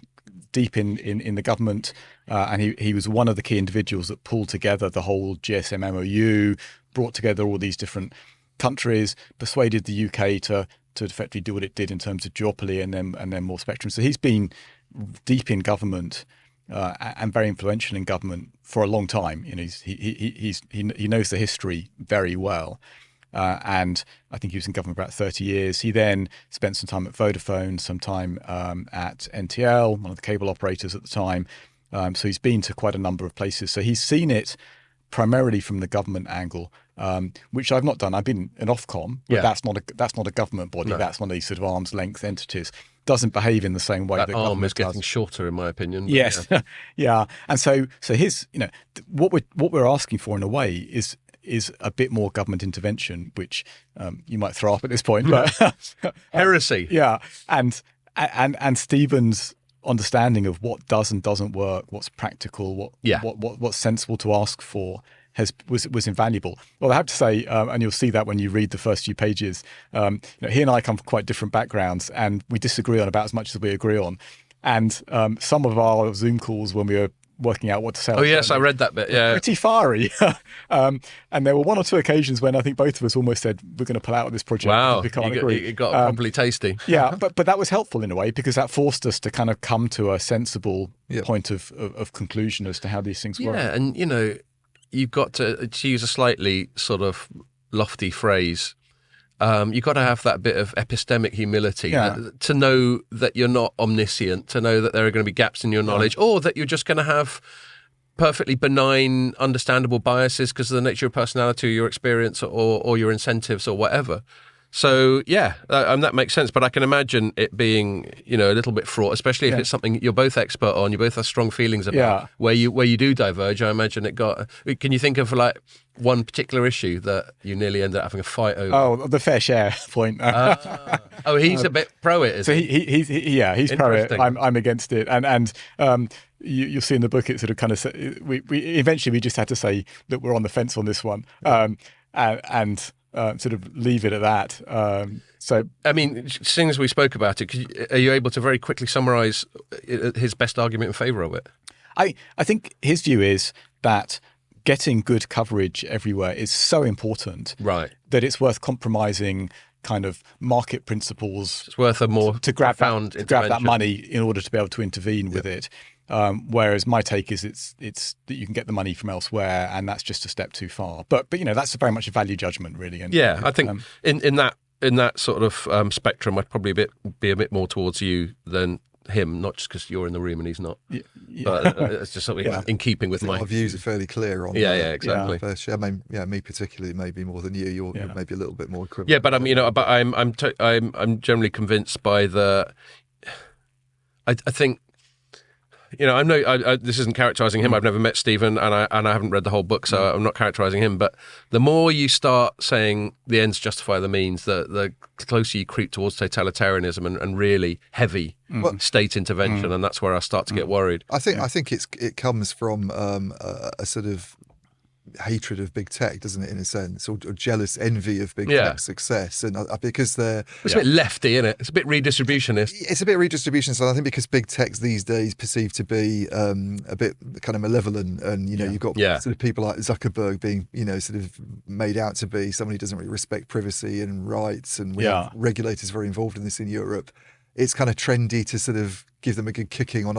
deep in the government, and he was one of the key individuals that pulled together the whole GSM MOU, brought together all these different countries, persuaded the UK to effectively do what it did in terms of duopoly and then more spectrum. So he's been deep in government and very influential in government for a long time. You know, he knows the history very well. And I think he was in government for about 30 years. He then spent some time at Vodafone, some time at NTL, one of the cable operators at the time. So he's been to quite a number of places. So he's seen it primarily from the government angle, which I've not done. I've been an Ofcom, but that's not a government body. No. That's one of these sort of arm's length entities. Doesn't behave in the same way that arm is getting does. Shorter, in my opinion. Yes, yeah. And so his, what we're asking for in a way is a bit more government intervention, which you might throw up at this point, but heresy. Yeah, and Stephen's understanding of what does and doesn't work, what's practical, what's sensible to ask for was invaluable. Well, I have to say, and you'll see that when you read the first few pages, he and I come from quite different backgrounds, and we disagree on about as much as we agree on. And some of our Zoom calls when we were working out what to say. Oh yes, I read that bit. Yeah, pretty fiery. And there were one or two occasions when I think both of us almost said we're going to pull out of this project. Wow, we can't agree. It got properly tasty. Yeah, but that was helpful in a way because that forced us to kind of come to a sensible point of conclusion as to how these things work. Yeah, and you've got to use a slightly sort of lofty phrase. You've got to have that bit of epistemic humility to know that you're not omniscient, to know that there are going to be gaps in your knowledge, or that you're just going to have perfectly benign, understandable biases because of the nature of personality or your experience or your incentives or whatever. So, that makes sense. But I can imagine it being, a little bit fraught, especially if it's something you're both expert on, you both have strong feelings about, where you do diverge. I imagine it got... Can you think of, one particular issue that you nearly ended up having a fight over? Oh, the fair share point. He's a bit pro it, is he? He's pro it. I'm against it. And you'll see in the book, it sort of kind of... We eventually just had to say that we're on the fence on this one. And sort of leave it at that. So, I mean, seeing as we spoke about it, are you able to very quickly summarise his best argument in favour of it? I think his view is that getting good coverage everywhere is so important, right, that it's worth compromising kind of market principles. It's worth a more to grab that money in order to be able to intervene with it. Whereas my take is it's that you can get the money from elsewhere, and that's just a step too far. But that's very much a value judgment, really. And, I think in that sort of spectrum, I'd probably be a bit more towards you than him, not just because you're in the room and he's not. But it's just something in keeping with my views are fairly clear on. Exactly. I mean, me particularly, maybe more than you. You're maybe a little bit more equivalent. Yeah, but I'm generally convinced by the. I think. This isn't characterising him. I've never met Stephen, and I haven't read the whole book, so I'm not characterising him. But the more you start saying the ends justify the means, the closer you creep towards totalitarianism and really heavy state intervention, and that's where I start to get worried. I think it comes from a sort of hatred of big tech, doesn't it, in a sense, or jealous envy of big tech's success, and because it's a bit lefty, isn't it? It's a bit redistributionist. It's a bit redistributionist, and I think because big tech's these days perceived to be a bit kind of malevolent, and you've got sort of people like Zuckerberg being sort of made out to be someone who doesn't really respect privacy and rights, and we have regulators very involved in this in Europe. It's kind of trendy to sort of give them a good kicking in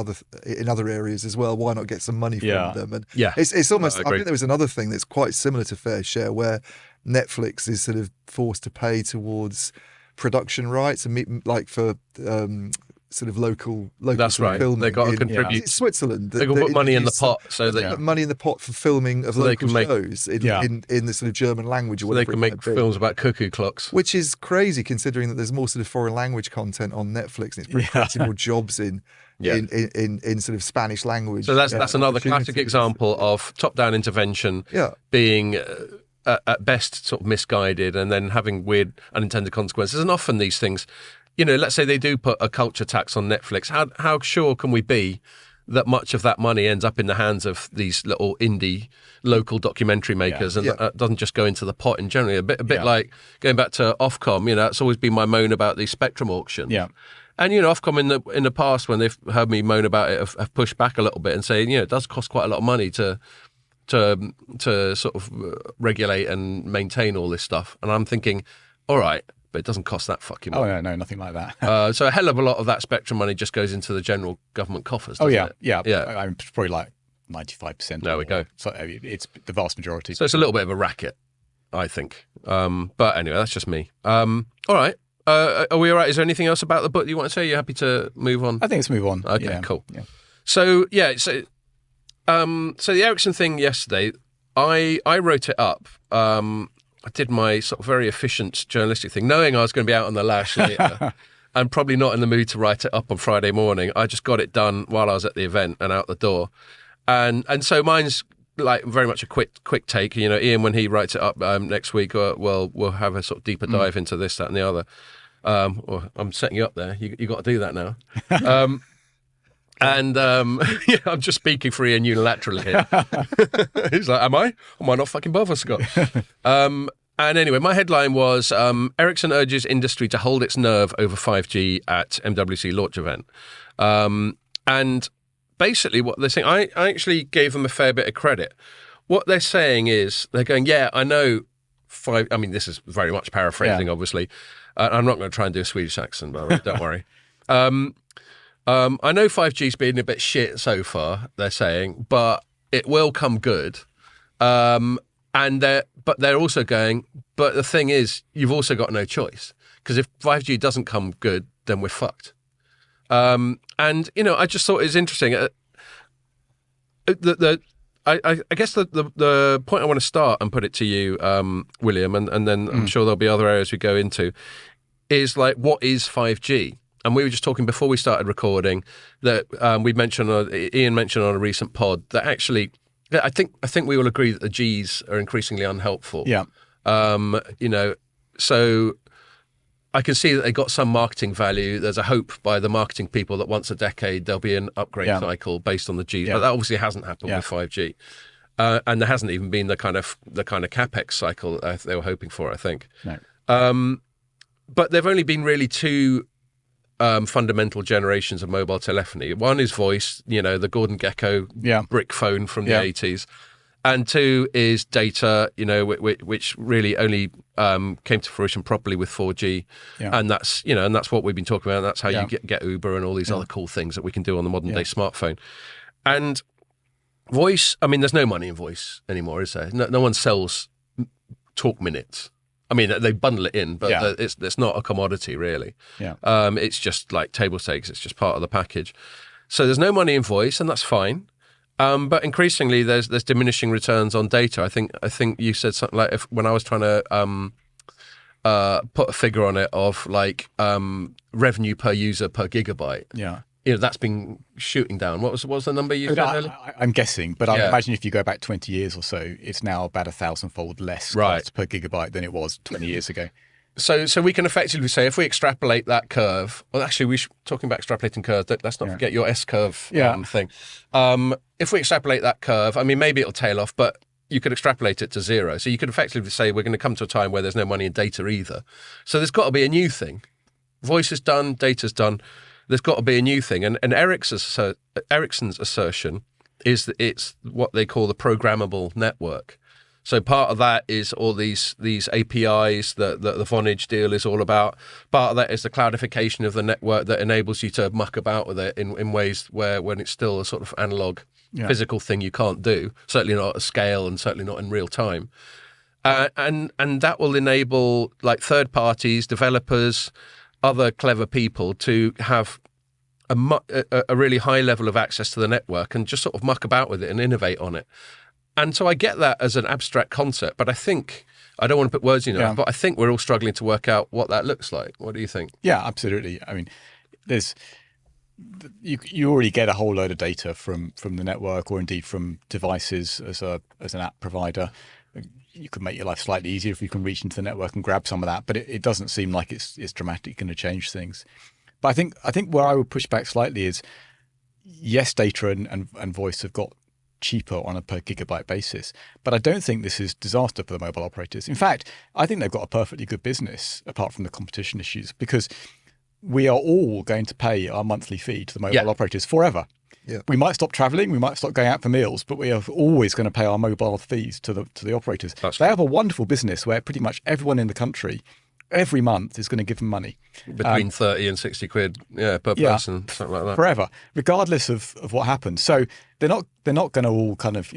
other areas as well. Why not get some money from them? And it's almost. I think there was another thing that's quite similar to Fair Share, where Netflix is sort of forced to pay towards production rights and for sort of local. That's right. Filming. They got to contribute. Switzerland. They can put money in the pot so they put money in the pot for filming of local shows in the sort of German language. Or so they can make films about cuckoo clocks, which is crazy considering that there's more sort of foreign language content on Netflix, and it's creating more jobs in sort of Spanish language. So that's another classic example of top-down intervention being. At best, sort of misguided, and then having weird unintended consequences. And often these things, let's say they do put a culture tax on Netflix. How sure can we be that much of that money ends up in the hands of these little indie local documentary makers and doesn't just go into the pot in general? A bit like going back to Ofcom. It's always been my moan about the Spectrum auction. Yeah. And Ofcom in the past, when they've heard me moan about it, have pushed back a little bit and say, it does cost quite a lot of money to sort of regulate and maintain all this stuff. And I'm thinking, all right, but it doesn't cost that fucking money. Oh no, nothing like that. So a hell of a lot of that spectrum money just goes into the general government coffers. Doesn't it? Yeah. I'm probably like 95%. There we go. So it's the vast majority. So it's a little bit of a racket, I think. But anyway, that's just me. All right. Are we all right? Is there anything else about the book you want to say? You're happy to move on? I think let's move on. Okay, cool. Yeah. So the Ericsson thing yesterday, I wrote it up. I did my sort of very efficient journalistic thing, knowing I was going to be out on the lash later and probably not in the mood to write it up on Friday morning. I just got it done while I was at the event and out the door. And so mine's like very much a quick take. Ian, when he writes it up next week, we'll have a sort of deeper dive into this, that, and the other. I'm setting you up there. You got to do that now. I'm just speaking for Ian unilaterally here. He's like, am I? Am I not fucking bother, Scott? And anyway, my headline was Ericsson urges industry to hold its nerve over 5G at MWC launch event. And basically what they're saying, I actually gave them a fair bit of credit. What they're saying is, they're going, I know this is very much paraphrasing, obviously. I'm not going to try and do a Swedish accent, by the way, don't worry. I know 5G's been a bit shit so far, they're saying, but it will come good. But they're also going, but the thing is, you've also got no choice. Because if 5G doesn't come good, then we're fucked. I just thought it was interesting. I guess the point I want to start and put it to you, William, and then I'm sure there'll be other areas we go into, is like, what is 5G? And we were just talking before we started recording that Ian mentioned on a recent pod that actually, I think we all agree that the Gs are increasingly unhelpful. Yeah. So I can see that they got some marketing value. There's a hope by the marketing people that once a decade there'll be an upgrade cycle based on the Gs, but that obviously hasn't happened with 5G, and there hasn't even been the kind of capex cycle they were hoping for, I think. No. But there've only been really two fundamental generations of mobile telephony. One is voice, the Gordon Gekko brick phone from the 80s. And two is data, which really only came to fruition properly with 4G. Yeah. And that's, and that's what we've been talking about. And that's how you get Uber and all these other cool things that we can do on the modern day smartphone. And voice, there's no money in voice anymore, is there? No one sells talk minutes. They bundle it in, but it's not a commodity, really. Yeah. It's just like table stakes. It's just part of the package. So there's no money in voice, and that's fine. But increasingly, there's diminishing returns on data. I think you said something like, when I was trying to put a figure on it of like revenue per user per gigabyte. Yeah. That's been shooting down. What was the number you said earlier? I'm guessing, but I imagine if you go back 20 years or so, it's now about 1,000-fold less cost per gigabyte than it was 20 years ago. So we can effectively say, if we extrapolate that curve, well, actually, talking about extrapolating curves, let's not forget your S-curve thing. If we extrapolate that curve, maybe it'll tail off, but you could extrapolate it to zero. So you could effectively say we're going to come to a time where there's no money in data either. So there's got to be a new thing. Voice is done, data's done. There's got to be a new thing. And Ericsson's assertion is that it's what they call the programmable network. So part of that is all these APIs that the Vonage deal is all about. Part of that is the cloudification of the network that enables you to muck about with it in ways when it's still a sort of analog physical thing you can't do, certainly not at scale and certainly not in real time. And that will enable like third parties, developers, other clever people to have a really high level of access to the network and just sort of muck about with it and innovate on it. And so I get that as an abstract concept, but I think, I don't want to put words in it, but I think we're all struggling to work out what that looks like. What do you think? Yeah, absolutely. You already get a whole load of data from the network or indeed from devices as an app provider. You could make your life slightly easier if you can reach into the network and grab some of that, but it doesn't seem like it's dramatically going to change things. But I think where I would push back slightly is, yes, data and voice have got cheaper on a per gigabyte basis, but I don't think this is disaster for the mobile operators. In fact, I think they've got a perfectly good business apart from the competition issues, because we are all going to pay our monthly fee to the mobile operators forever. Yeah. We might stop travelling, we might stop going out for meals, but we are always going to pay our mobile fees to the operators. They have a wonderful business where pretty much everyone in the country every month is going to give them money. Between 30 and 60 quid per person, something like that. Forever, regardless of what happens. So they're not going to all kind of,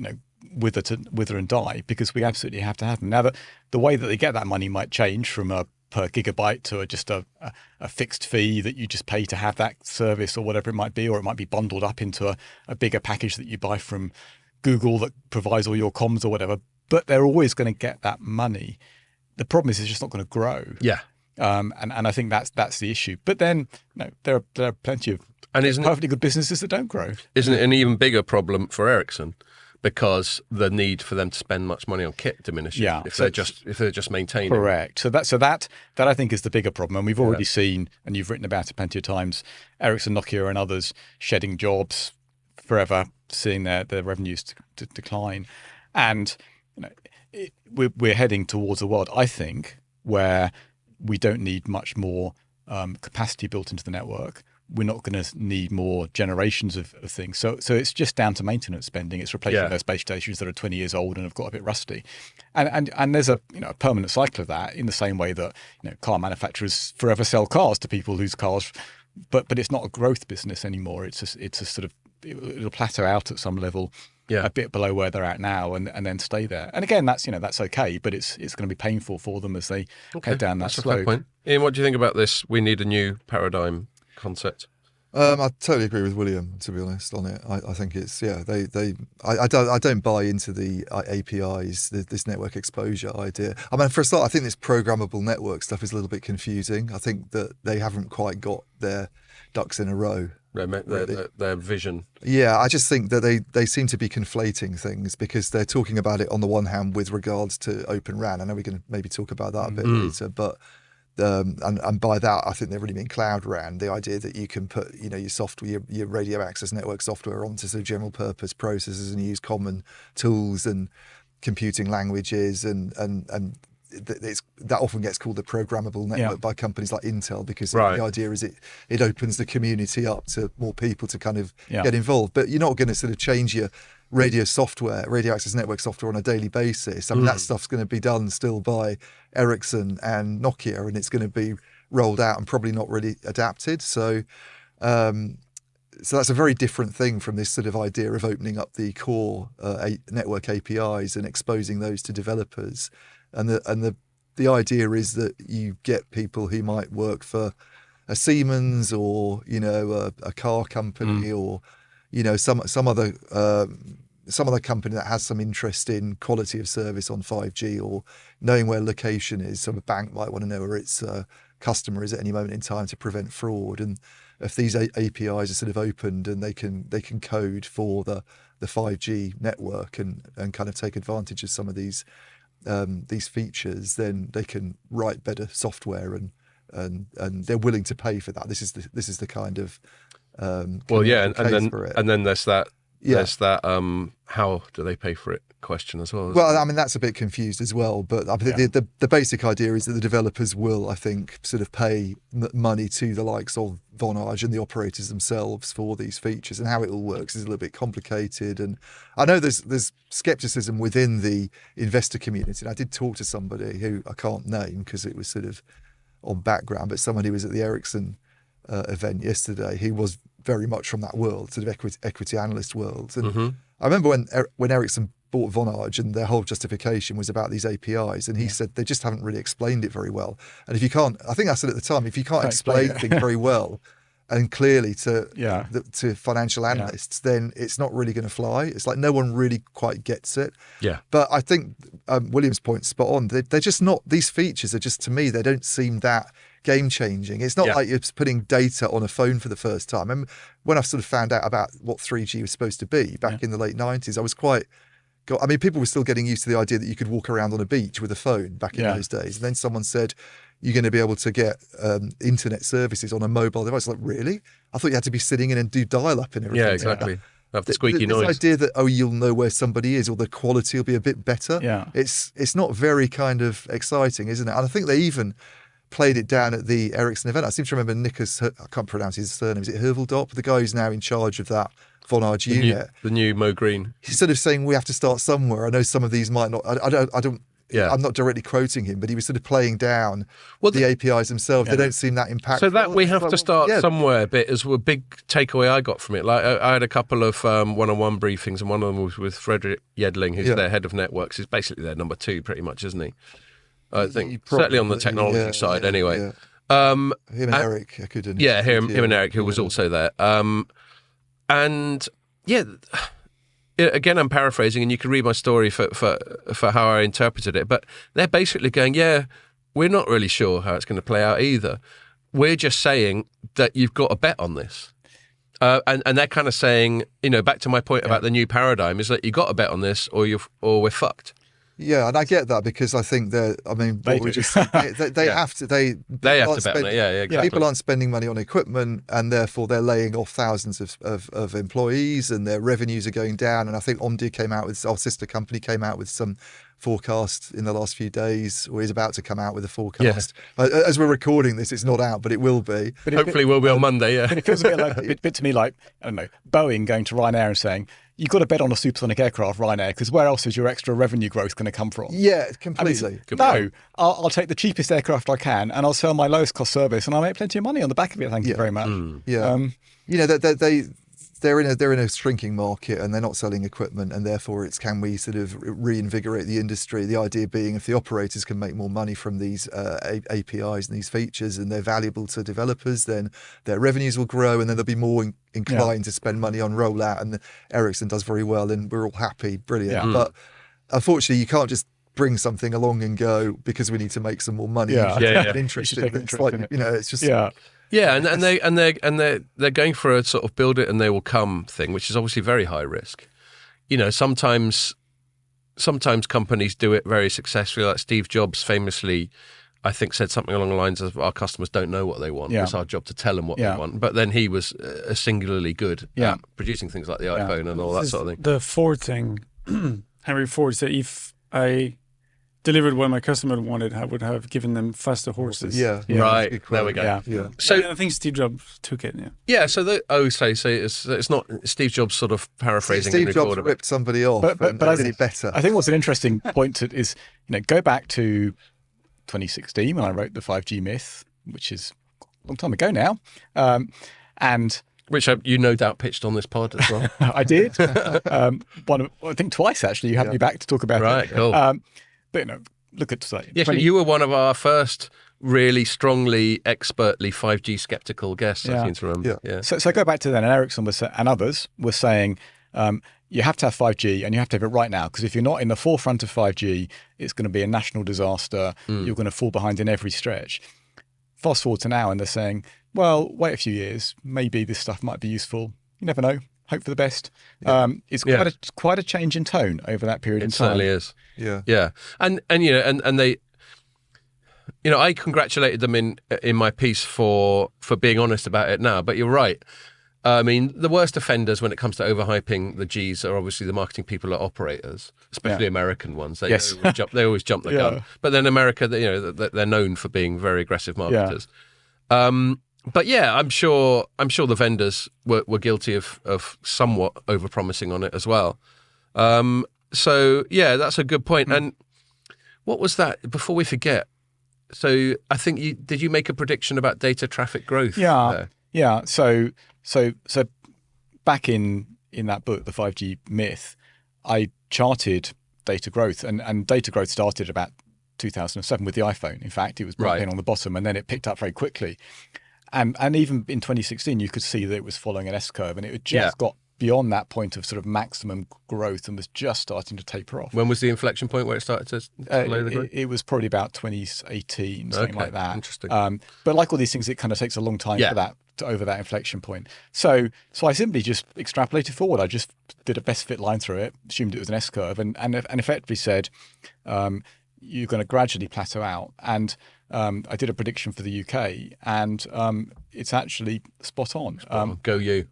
wither and die, because we absolutely have to have them. Now, the way that they get that money might change from a per gigabyte to just a fixed fee that you just pay to have that service, or whatever it might be, or it might be bundled up into a bigger package that you buy from Google that provides all your comms or whatever. But they're always going to get that money. The problem is it's just not going to grow. Yeah. And I think that's the issue. But then there are plenty of perfectly good businesses that don't grow. Isn't it an even bigger problem for Ericsson? Because the need for them to spend much money on kit diminishes if they're just maintaining. Correct. So that I think is the bigger problem, and we've already seen, and you've written about it plenty of times, Ericsson, Nokia, and others shedding jobs forever, seeing their revenues to decline, and we're heading towards a world, I think, where we don't need much more capacity built into the network. We're not going to need more generations of things. So it's just down to maintenance spending. It's replacing those base stations that are 20 years old and have got a bit rusty. And there's a permanent cycle of that, in the same way that car manufacturers forever sell cars to people whose cars, but it's not a growth business anymore. It's a sort of, it'll plateau out at some level, a bit below where they're at now, and then stay there. And again, that's okay, but it's going to be painful for them as they head down that slope. That's a fair point. Ian, what do you think about this? We need a new paradigm concept. I totally agree with William, to be honest, on it. I think it's I don't buy into the APIs, this network exposure idea. I mean, for a start, I think this programmable network stuff is a little bit confusing. I think that they haven't quite got their ducks in a row. Their vision. Yeah, I just think that they seem to be conflating things, because they're talking about it on the one hand with regards to Open RAN. I know we can maybe talk about that a bit later, but and by that I think they really mean Cloud RAN, the idea that you can put your software, your radio access network software onto sort of general purpose processors and use common tools and computing languages, and that often gets called the programmable network by companies like Intel, because the idea is it opens the community up to more people to kind of get involved. But you're not going to sort of change your radio access network software on a daily basis. I mean, that stuff's going to be done still by Ericsson and Nokia, and it's going to be rolled out and probably not really adapted. So that's a very different thing from this sort of idea of opening up the core network APIs and exposing those to developers. And the idea is that you get people who might work for a Siemens or a car company or some other company that has some interest in quality of service on 5G, or knowing where location is. So a bank might want to know where its customer is at any moment in time to prevent fraud. And if these APIs are sort of opened and they can code for the 5G network and kind of take advantage of some of these features, then they can write better software, and they're willing to pay for that. This is the kind of and then there's that how do they pay for it question as well. Well, I mean, that's a bit confused as well, but I mean, the basic idea is that the developers will, I think, sort of pay money to the likes of Vonage and the operators themselves for these features, and how it all works is a little bit complicated. And I know there's skepticism within the investor community. And I did talk to somebody who I can't name because it was sort of on background, but someone who was at the Ericsson event yesterday, he was very much from that world, sort of equity analyst world. And I remember when Ericsson bought Vonage, and their whole justification was about these APIs, and he said they just haven't really explained it very well. And if you can't, I think I said at the time, if you can't explain things very well and clearly to financial analysts, then it's not really going to fly. It's like no one really quite gets it. Yeah. But I think William's point's spot on. They're just not, these features are just, to me, they don't seem that game-changing. It's not like you're putting data on a phone for the first time. And when I sort of found out about what 3G was supposed to be back in the late 90s, I was quite... I mean, people were still getting used to the idea that you could walk around on a beach with a phone back in those days. And then someone said, you're going to be able to get internet services on a mobile device. Like, really? I thought you had to be sitting in and do dial-up and everything. Yeah, exactly. Have the squeaky noise. This idea that, you'll know where somebody is, or the quality will be a bit better. Yeah. It's not very kind of exciting, isn't it? And I think they even... played it down at the Ericsson event. I seem to remember Nicholas, I can't pronounce his surname, is it Herveldop? The guy who's now in charge of that Vonage unit. The new Mo Green. He's sort of saying we have to start somewhere. I know some of these might not, I don't, I'm not directly quoting him, but he was sort of playing down the APIs themselves. They don't seem that impactful. So that we have to start somewhere. Bit as a big takeaway I got from it. Like I had a couple of one-on-one briefings, and one of them was with Frederick Yedling, who's their head of networks. He's basically their number 2, pretty much, isn't he? I think certainly on the technology side, anyway. Yeah. Him and Eric, I couldn't. Yeah, him and Eric, who was also there. And yeah. Again, I'm paraphrasing, and you can read my story for how I interpreted it. But they're basically going, we're not really sure how it's going to play out either. We're just saying that you've got to bet on this. And they're kind of saying, back to my point about the new paradigm, is that you've got to bet on this or we're fucked. Yeah, and I get that because I think they have to bet on it. They have to bet on it. Yeah, exactly. People aren't spending money on equipment, and therefore they're laying off thousands of employees, and their revenues are going down. And I think Omdia came out with, our sister company came out with some forecast in the last few days, or is about to come out with a forecast. As we're recording this, it's not out, but it will be. But hopefully will be on Monday, But it feels a bit to me like, I don't know, Boeing going to Ryanair and saying, you've got to bet on a supersonic aircraft, Ryanair, because where else is your extra revenue growth going to come from? Yeah, completely. No, I'll take the cheapest aircraft I can, and I'll sell my lowest cost service, and I'll make plenty of money on the back of it. Thank you very much. They're in a shrinking market, and they're not selling equipment, and therefore it's, can we sort of reinvigorate the industry? The idea being, if the operators can make more money from these APIs and these features, and they're valuable to developers, then their revenues will grow, and then they'll be more inclined to spend money on rollout. And Ericsson does very well, and we're all happy, brilliant. But unfortunately, you can't just bring something along and go because we need to make some more money. Interesting. It's like, it's just and they're going for a sort of build it and they will come thing, which is obviously very high risk. Sometimes companies do it very successfully. Like Steve Jobs famously, I think, said something along the lines of, our customers don't know what they want. It's our job to tell them what they want. But then he was singularly good at producing things like the iPhone and all that sort of thing. The Ford thing, Henry Ford said, if I delivered what my customer wanted, I would have given them faster horses. Right. There we go. So I think Steve Jobs took it. So it's not Steve Jobs sort of paraphrasing. Steve Jobs ripped somebody off, but I did it better. I think what's an interesting point is, go back to 2016 when I wrote the 5G myth, which is a long time ago now, and which you no doubt pitched on this pod as well. I did. I think twice actually. You had me back to talk about it. Right. Cool. But look at today. Yes, you were one of our first really strongly, expertly 5G skeptical guests. I seem to remember. So go back to then, and Ericsson and others were saying you have to have 5G and you have to have it right now, because if you're not in the forefront of 5G, it's going to be a national disaster. You're going to fall behind in every stretch. Fast forward to now, and they're saying, well, wait a few years, maybe this stuff might be useful. You never know. Hope for the best. It's quite a change in tone over that period in time. It certainly is. Yeah. And they, I congratulated them in my piece for being honest about it now. But you're right. I mean, the worst offenders when it comes to overhyping the Gs are obviously the marketing people or operators, especially American ones. They always jump the gun. But then America, they're known for being very aggressive marketers. But I'm sure the vendors were guilty of somewhat overpromising on it as well. So that's a good point. And what was that? Before we forget, so I think did you make a prediction about data traffic growth? Yeah. So back in that book, The 5G Myth, I charted data growth, and data growth started about 2007 with the iPhone. In fact, it was brought in on the bottom, and then it picked up very quickly. And even in 2016, you could see that it was following an S-curve, and it had just got beyond that point of sort of maximum growth and was just starting to taper off. When was the inflection point where it started to slow the growth? It was probably about 2018, something like that. Interesting. But like all these things, it kind of takes a long time for that to over that inflection point. So I simply just extrapolated forward. I just did a best fit line through it, assumed it was an S-curve, and effectively said you're going to gradually plateau out. And I did a prediction for the UK, and it's actually spot on. Go you.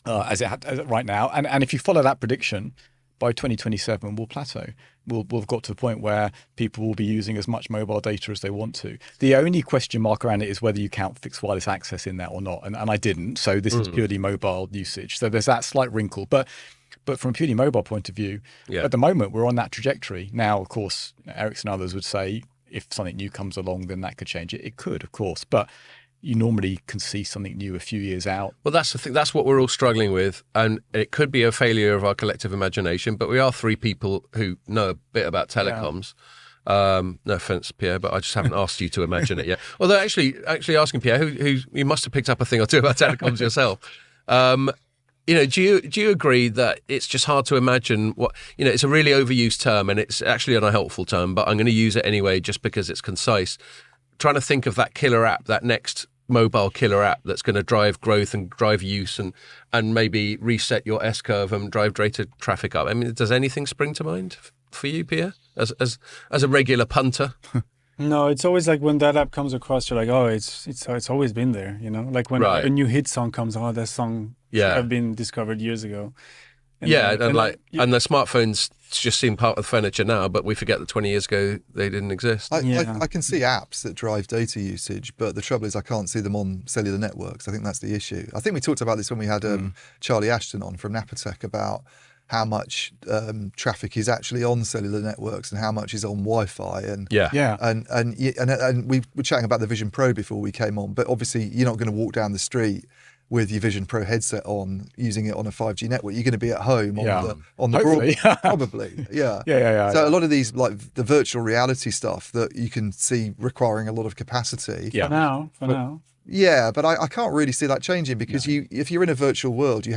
As it had right now. And if you follow that prediction, by 2027 will plateau. We'll have got to the point where people will be using as much mobile data as they want to. The only question mark around it is whether you count fixed wireless access in that or not. And I didn't. So this is purely mobile usage. So there's that slight wrinkle. But from a purely mobile point of view, at the moment, we're on that trajectory. Now, of course, Ericsson and others would say if something new comes along, then that could change it. It could, of course. But you normally can see something new a few years out. Well, that's the thing. That's what we're all struggling with. And it could be a failure of our collective imagination, but we are three people who know a bit about telecoms. Yeah. No offense, Pierre, but I just haven't asked you to imagine it yet. Although actually asking Pierre, who you must have picked up a thing or two about telecoms yourself. Do you agree that it's just hard to imagine what, it's a really overused term and it's actually an unhelpful term, but I'm going to use it anyway just because it's concise. Trying to think of that killer app, that next mobile killer app that's going to drive growth and drive use and maybe reset your S-curve and drive data traffic up. I mean, does anything spring to mind for you, Pierre, as a regular punter? No, it's always like when that app comes across, you're like, oh, it's always been there, Like when a new hit song comes, oh, that song should have been discovered years ago. And the smartphones just seem part of the furniture now, but we forget that 20 years ago they didn't exist. I can see apps that drive data usage, but the trouble is I can't see them on cellular networks. I think that's the issue. I think we talked about this when we had Charlie Ashton on from Napatech about how much traffic is actually on cellular networks and how much is on Wi-Fi. And we were chatting about the Vision Pro before we came on, but obviously you're not going to walk down the street with your Vision Pro headset on, using it on a 5G network. You're going to be at home on the broadband, probably. Yeah. So a lot of these, like the virtual reality stuff that you can see requiring a lot of capacity. For now. Yeah, but I can't really see that changing because if you're in a virtual world, you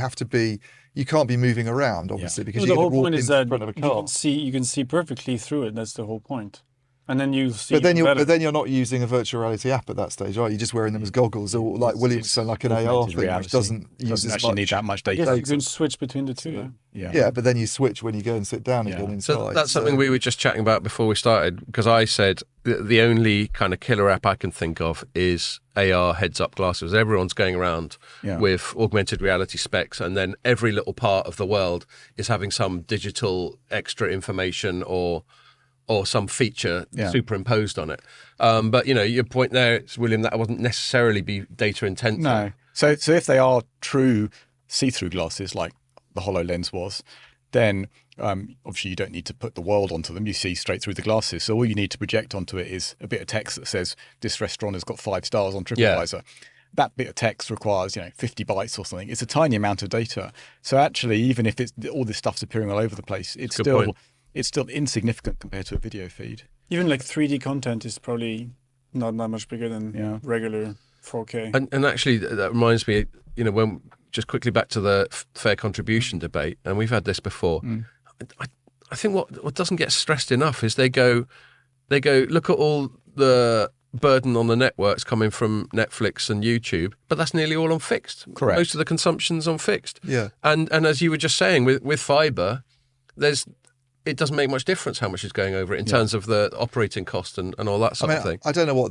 can't be moving around, obviously, because the you're whole going to walk point in is that front of a car. you can see perfectly through it. That's the whole point. And then you see. But then you're not using a virtual reality app at that stage, right? You're just wearing them as goggles, or like Williamson, like an AR thing, which doesn't use as much. Need that much data. Yes, you can switch between the two. Yeah, but then you switch when you go and sit down again inside. So that's something we were just chatting about before we started, because I said the only kind of killer app I can think of is AR heads-up glasses. Everyone's going around with augmented reality specs, and then every little part of the world is having some digital extra information or some feature superimposed on it. But, your point there, William, that wouldn't necessarily be data intensive. No. So if they are true see-through glasses like the HoloLens was, then obviously you don't need to put the world onto them. You see straight through the glasses. So all you need to project onto it is a bit of text that says, this restaurant has got 5 stars on TripAdvisor. Yeah. That bit of text requires, 50 bytes or something. It's a tiny amount of data. So actually, even if all this stuff's appearing all over the place, it's still insignificant compared to a video feed. Even like 3D content is probably not that much bigger than regular 4K. And actually, that reminds me, when just quickly back to the fair contribution debate, and we've had this before. I think what doesn't get stressed enough is they go, look at all the burden on the networks coming from Netflix and YouTube, but that's nearly all on fixed. Correct. Most of the consumption's on fixed. Yeah. And as you were just saying, with fibre, it doesn't make much difference how much is going over it in terms of the operating cost and all that sort of thing. I don't know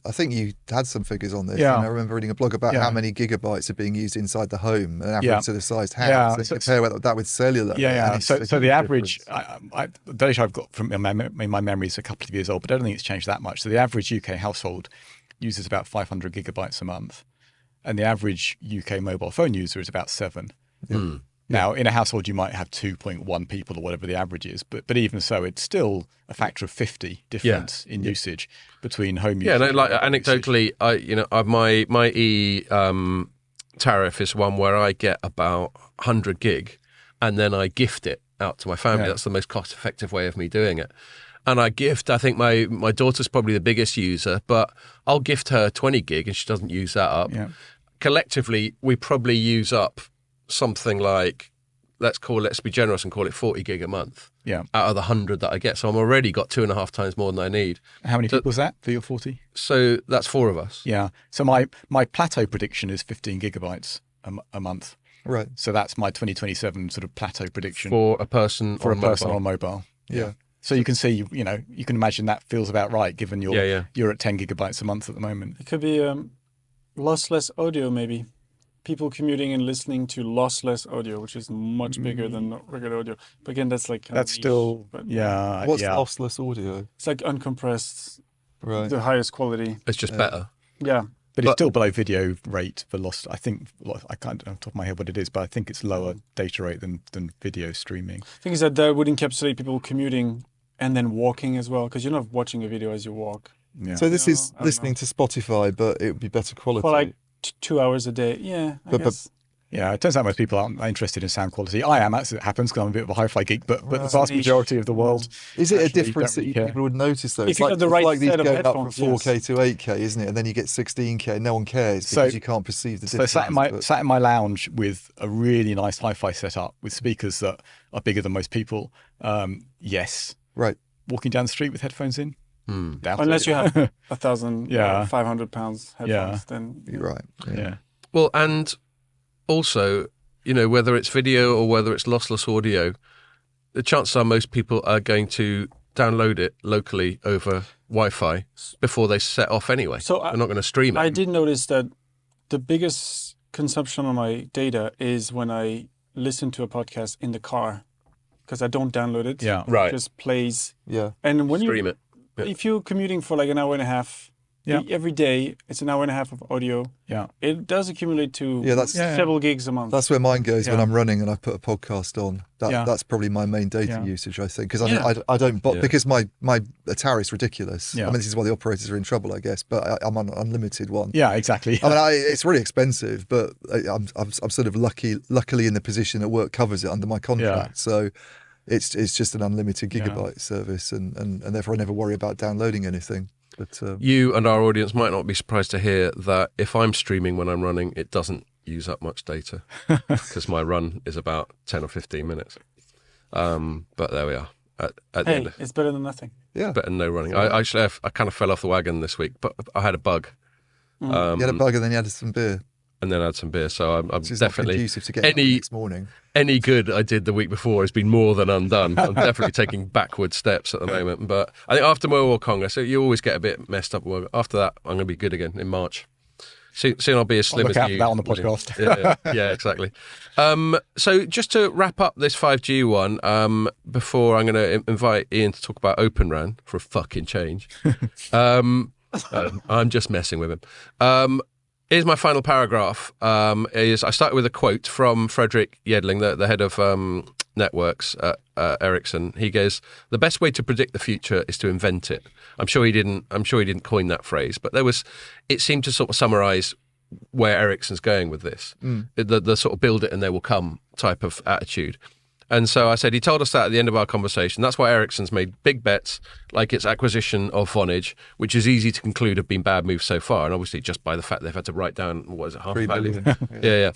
I think you had some figures on this. Yeah. And I remember reading a blog about how many gigabytes are being used inside the home, an average sort of sized house. They compare that with cellular. So the average, the data I've got from in my memory is a couple of years old, but I don't think it's changed that much. So the average UK household uses about 500 gigabytes a month, and the average UK mobile phone user is about 7. Now, in a household, you might have 2.1 people or whatever the average is, but even so, it's still a factor of 50 difference in usage between home usage. Yeah, like anecdotally, my E tariff is one where I get about 100 gig, and then I gift it out to my family. That's the most cost-effective way of me doing it. And I think my daughter's probably the biggest user, but I'll gift her 20 gig, and she doesn't use that up. Yeah. Collectively, we probably use up something like, let's be generous and call it 40 gig a month out of the 100 that I get. So I'm already got 2.5 times more than I need. How many people is that for your 40? So that's 4 of us. Yeah. So my plateau prediction is 15 gigabytes a month. Right. So that's my 2027 sort of plateau prediction. For a person on mobile. Yeah. So you can see, you can imagine that feels about right given you're at 10 gigabytes a month at the moment. It could be lossless audio maybe. people commuting and listening to lossless audio, which is much bigger than regular audio. But again, that's like that's still niche, What's lossless audio? It's like uncompressed, right? The highest quality. It's just better. Yeah. But it's still below video rate for lost. I think I can't on top of my head what it is, but I think it's lower data rate than video streaming. The thing is that would encapsulate people commuting and then walking as well, because you're not watching a video as you walk. Yeah. So this is listening to Spotify, but it would be better quality. For like 2 hours a day. Yeah, I guess. Yeah, it turns out most people aren't interested in sound quality. I am, as it happens, because I'm a bit of a hi-fi geek, but the vast majority of the world... Is it a difference that people would notice, though? If you have the right set of going headphones, up from 4K to 8K, isn't it? And then you get 16K, no one cares because you can't perceive the difference. So sat in my lounge with a really nice hi-fi setup with speakers that are bigger than most people, yes. Right. Walking down the street with headphones in? Unless you have 1,500 pounds headphones, then... You're right. Yeah. Well, and also... whether it's video or whether it's lossless audio, the chances are most people are going to download it locally over Wi-Fi before they set off anyway. So they're not going to stream it. I did notice that the biggest consumption of my data is when I listen to a podcast in the car, because I don't download it. Yeah, right. It just plays. Yeah. And when stream it. Yeah. If you're commuting for like an hour and a half, every day, it's an hour and a half of audio. Yeah. It does accumulate to that's several gigs a month. That's where mine goes when I'm running and I put a podcast on. That's probably my main data usage, I think, because I don't because my Atari is ridiculous. I mean, this is why the operators are in trouble, I guess. But I'm on an unlimited one. Yeah, exactly. I mean, it's really expensive, but I'm sort of luckily in the position that work covers it under my contract. So it's just an unlimited gigabyte service, and therefore I never worry about downloading anything. But you and our audience might not be surprised to hear that if I'm streaming when I'm running, it doesn't use up much data because my run is about 10 or 15 minutes. But there we are. At the end. It's better than nothing. Yeah, better than no running. I kind of fell off the wagon this week, but I had a bug. You had a bug and then you had some beer. And then I had some beer, so I'm definitely conducive to getting up the next morning. Any good I did the week before has been more than undone. I'm definitely taking backward steps at the moment. But I think after Mobile World Congress, you always get a bit messed up. After that, I'm going to be good again in March. Soon I'll be as slim as you. Look out for that on the podcast. Yeah, exactly. So just to wrap up this 5G one, before I'm going to invite Ian to talk about Open RAN for a fucking change. I'm just messing with him. Here's my final paragraph. I started with a quote from Fredrik Jedling, the head of networks at Ericsson. He goes, "The best way to predict the future is to invent it." I'm sure he didn't coin that phrase, but it seemed to sort of summarize where Ericsson's going with this. The sort of build it and they will come type of attitude. And so I said, he told us that at the end of our conversation. That's why Ericsson's made big bets, like its acquisition of Vonage, which is easy to conclude have been bad moves so far. And obviously just by the fact they've had to write down, half a value? Yeah.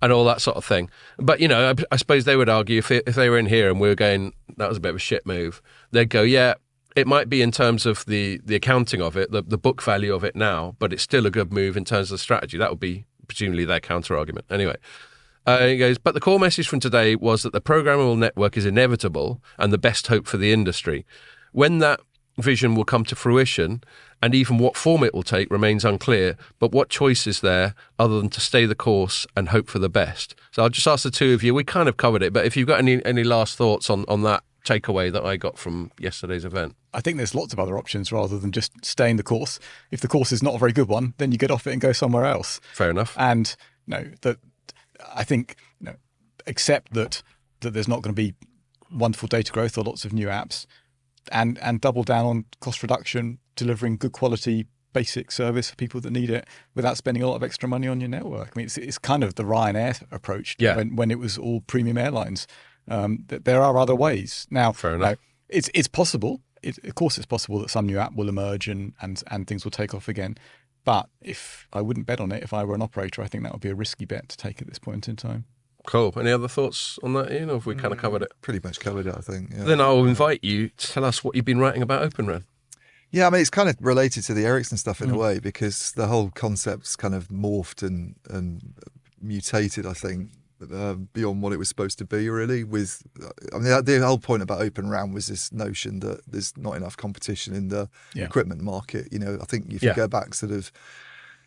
And all that sort of thing. But, I suppose they would argue if they were in here and we were going, that was a bit of a shit move, they'd go, yeah, it might be in terms of the accounting of it, the book value of it now, but it's still a good move in terms of the strategy. That would be presumably their counter argument. Anyway. He goes, but the core message from today was that the programmable network is inevitable and the best hope for the industry. When that vision will come to fruition, and even what form it will take remains unclear, but what choice is there other than to stay the course and hope for the best? So I'll just ask the two of you, we kind of covered it, but if you've got any last thoughts on that takeaway that I got from yesterday's event. I think there's lots of other options rather than just staying the course. If the course is not a very good one, then you get off it and go somewhere else. Fair enough. And I think, accept that there's not going to be wonderful data growth or lots of new apps, and double down on cost reduction, delivering good quality basic service for people that need it without spending a lot of extra money on your network. I mean, it's kind of the Ryanair approach when it was all premium airlines. There are other ways. Now, fair enough. It's possible. Of course, it's possible that some new app will emerge and things will take off again. But if I wouldn't bet on it, if I were an operator, I think that would be a risky bet to take at this point in time. Cool. Any other thoughts on that, Ian, or have we kind of covered it? Pretty much covered it, I think. Yeah. Then I'll invite you to tell us what you've been writing about Open RAN. Yeah, I mean, it's kind of related to the Ericsson stuff in a way, because the whole concept's kind of morphed and mutated, I think, beyond what it was supposed to be, really. The whole point about Open RAN was this notion that there's not enough competition in the equipment market. I think if you go back sort of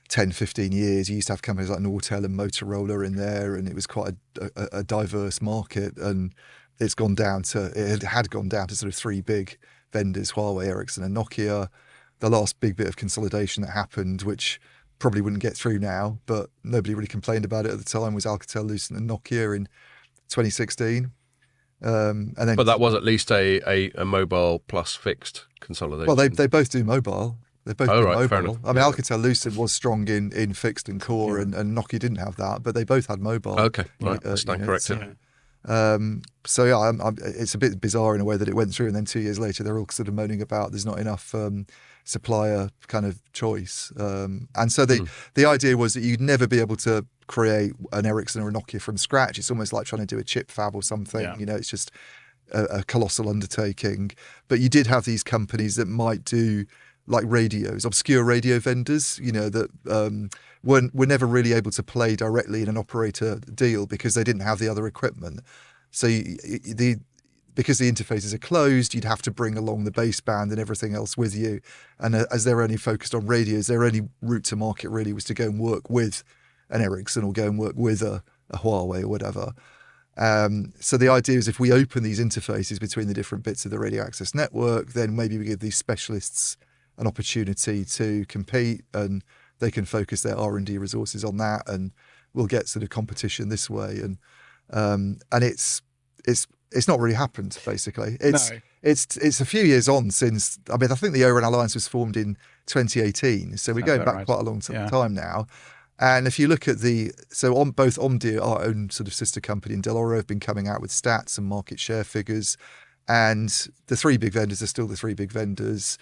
10, 15 years. You used to have companies like Nortel and Motorola in there, and it was quite a diverse market. And it had gone down to sort of three big vendors: Huawei, Ericsson, and Nokia. The last big bit of consolidation that happened, which probably wouldn't get through now, but nobody really complained about it at the time, was Alcatel-Lucent and Nokia in 2016. And then, but that was at least a mobile plus fixed consolidation. Well, they both do mobile. They both do mobile. Fair enough. I mean, Alcatel-Lucent was strong in fixed and core, and Nokia didn't have that, but they both had mobile. Okay, right. Stand corrected. So yeah, it's a bit bizarre in a way that it went through, and then 2 years later they're all sort of moaning about there's not enough supplier kind of choice. And so the idea was that you'd never be able to create an Ericsson or a Nokia from scratch. It's almost like trying to do a chip fab or something. Yeah. You know, it's just a colossal undertaking. But you did have these companies that might do like radios, obscure radio vendors, you know, that were never really able to play directly in an operator deal because they didn't have the other equipment. So because the interfaces are closed, you'd have to bring along the baseband and everything else with you. And as they're only focused on radios, their only route to market really was to go and work with an Ericsson or go and work with a Huawei or whatever. So the idea is if we open these interfaces between the different bits of the radio access network, then maybe we give these specialists an opportunity to compete, and they can focus their R&D resources on that, and we'll get sort of competition this way. And it's not really happened, basically. It's a few years on since, I mean, I think the O-RAN Alliance was formed in 2018, so we're going back quite a long time now. And if you look at both Omdia, our own sort of sister company, and Dell'Oro have been coming out with stats and market share figures, and the three big vendors are still the three big vendors.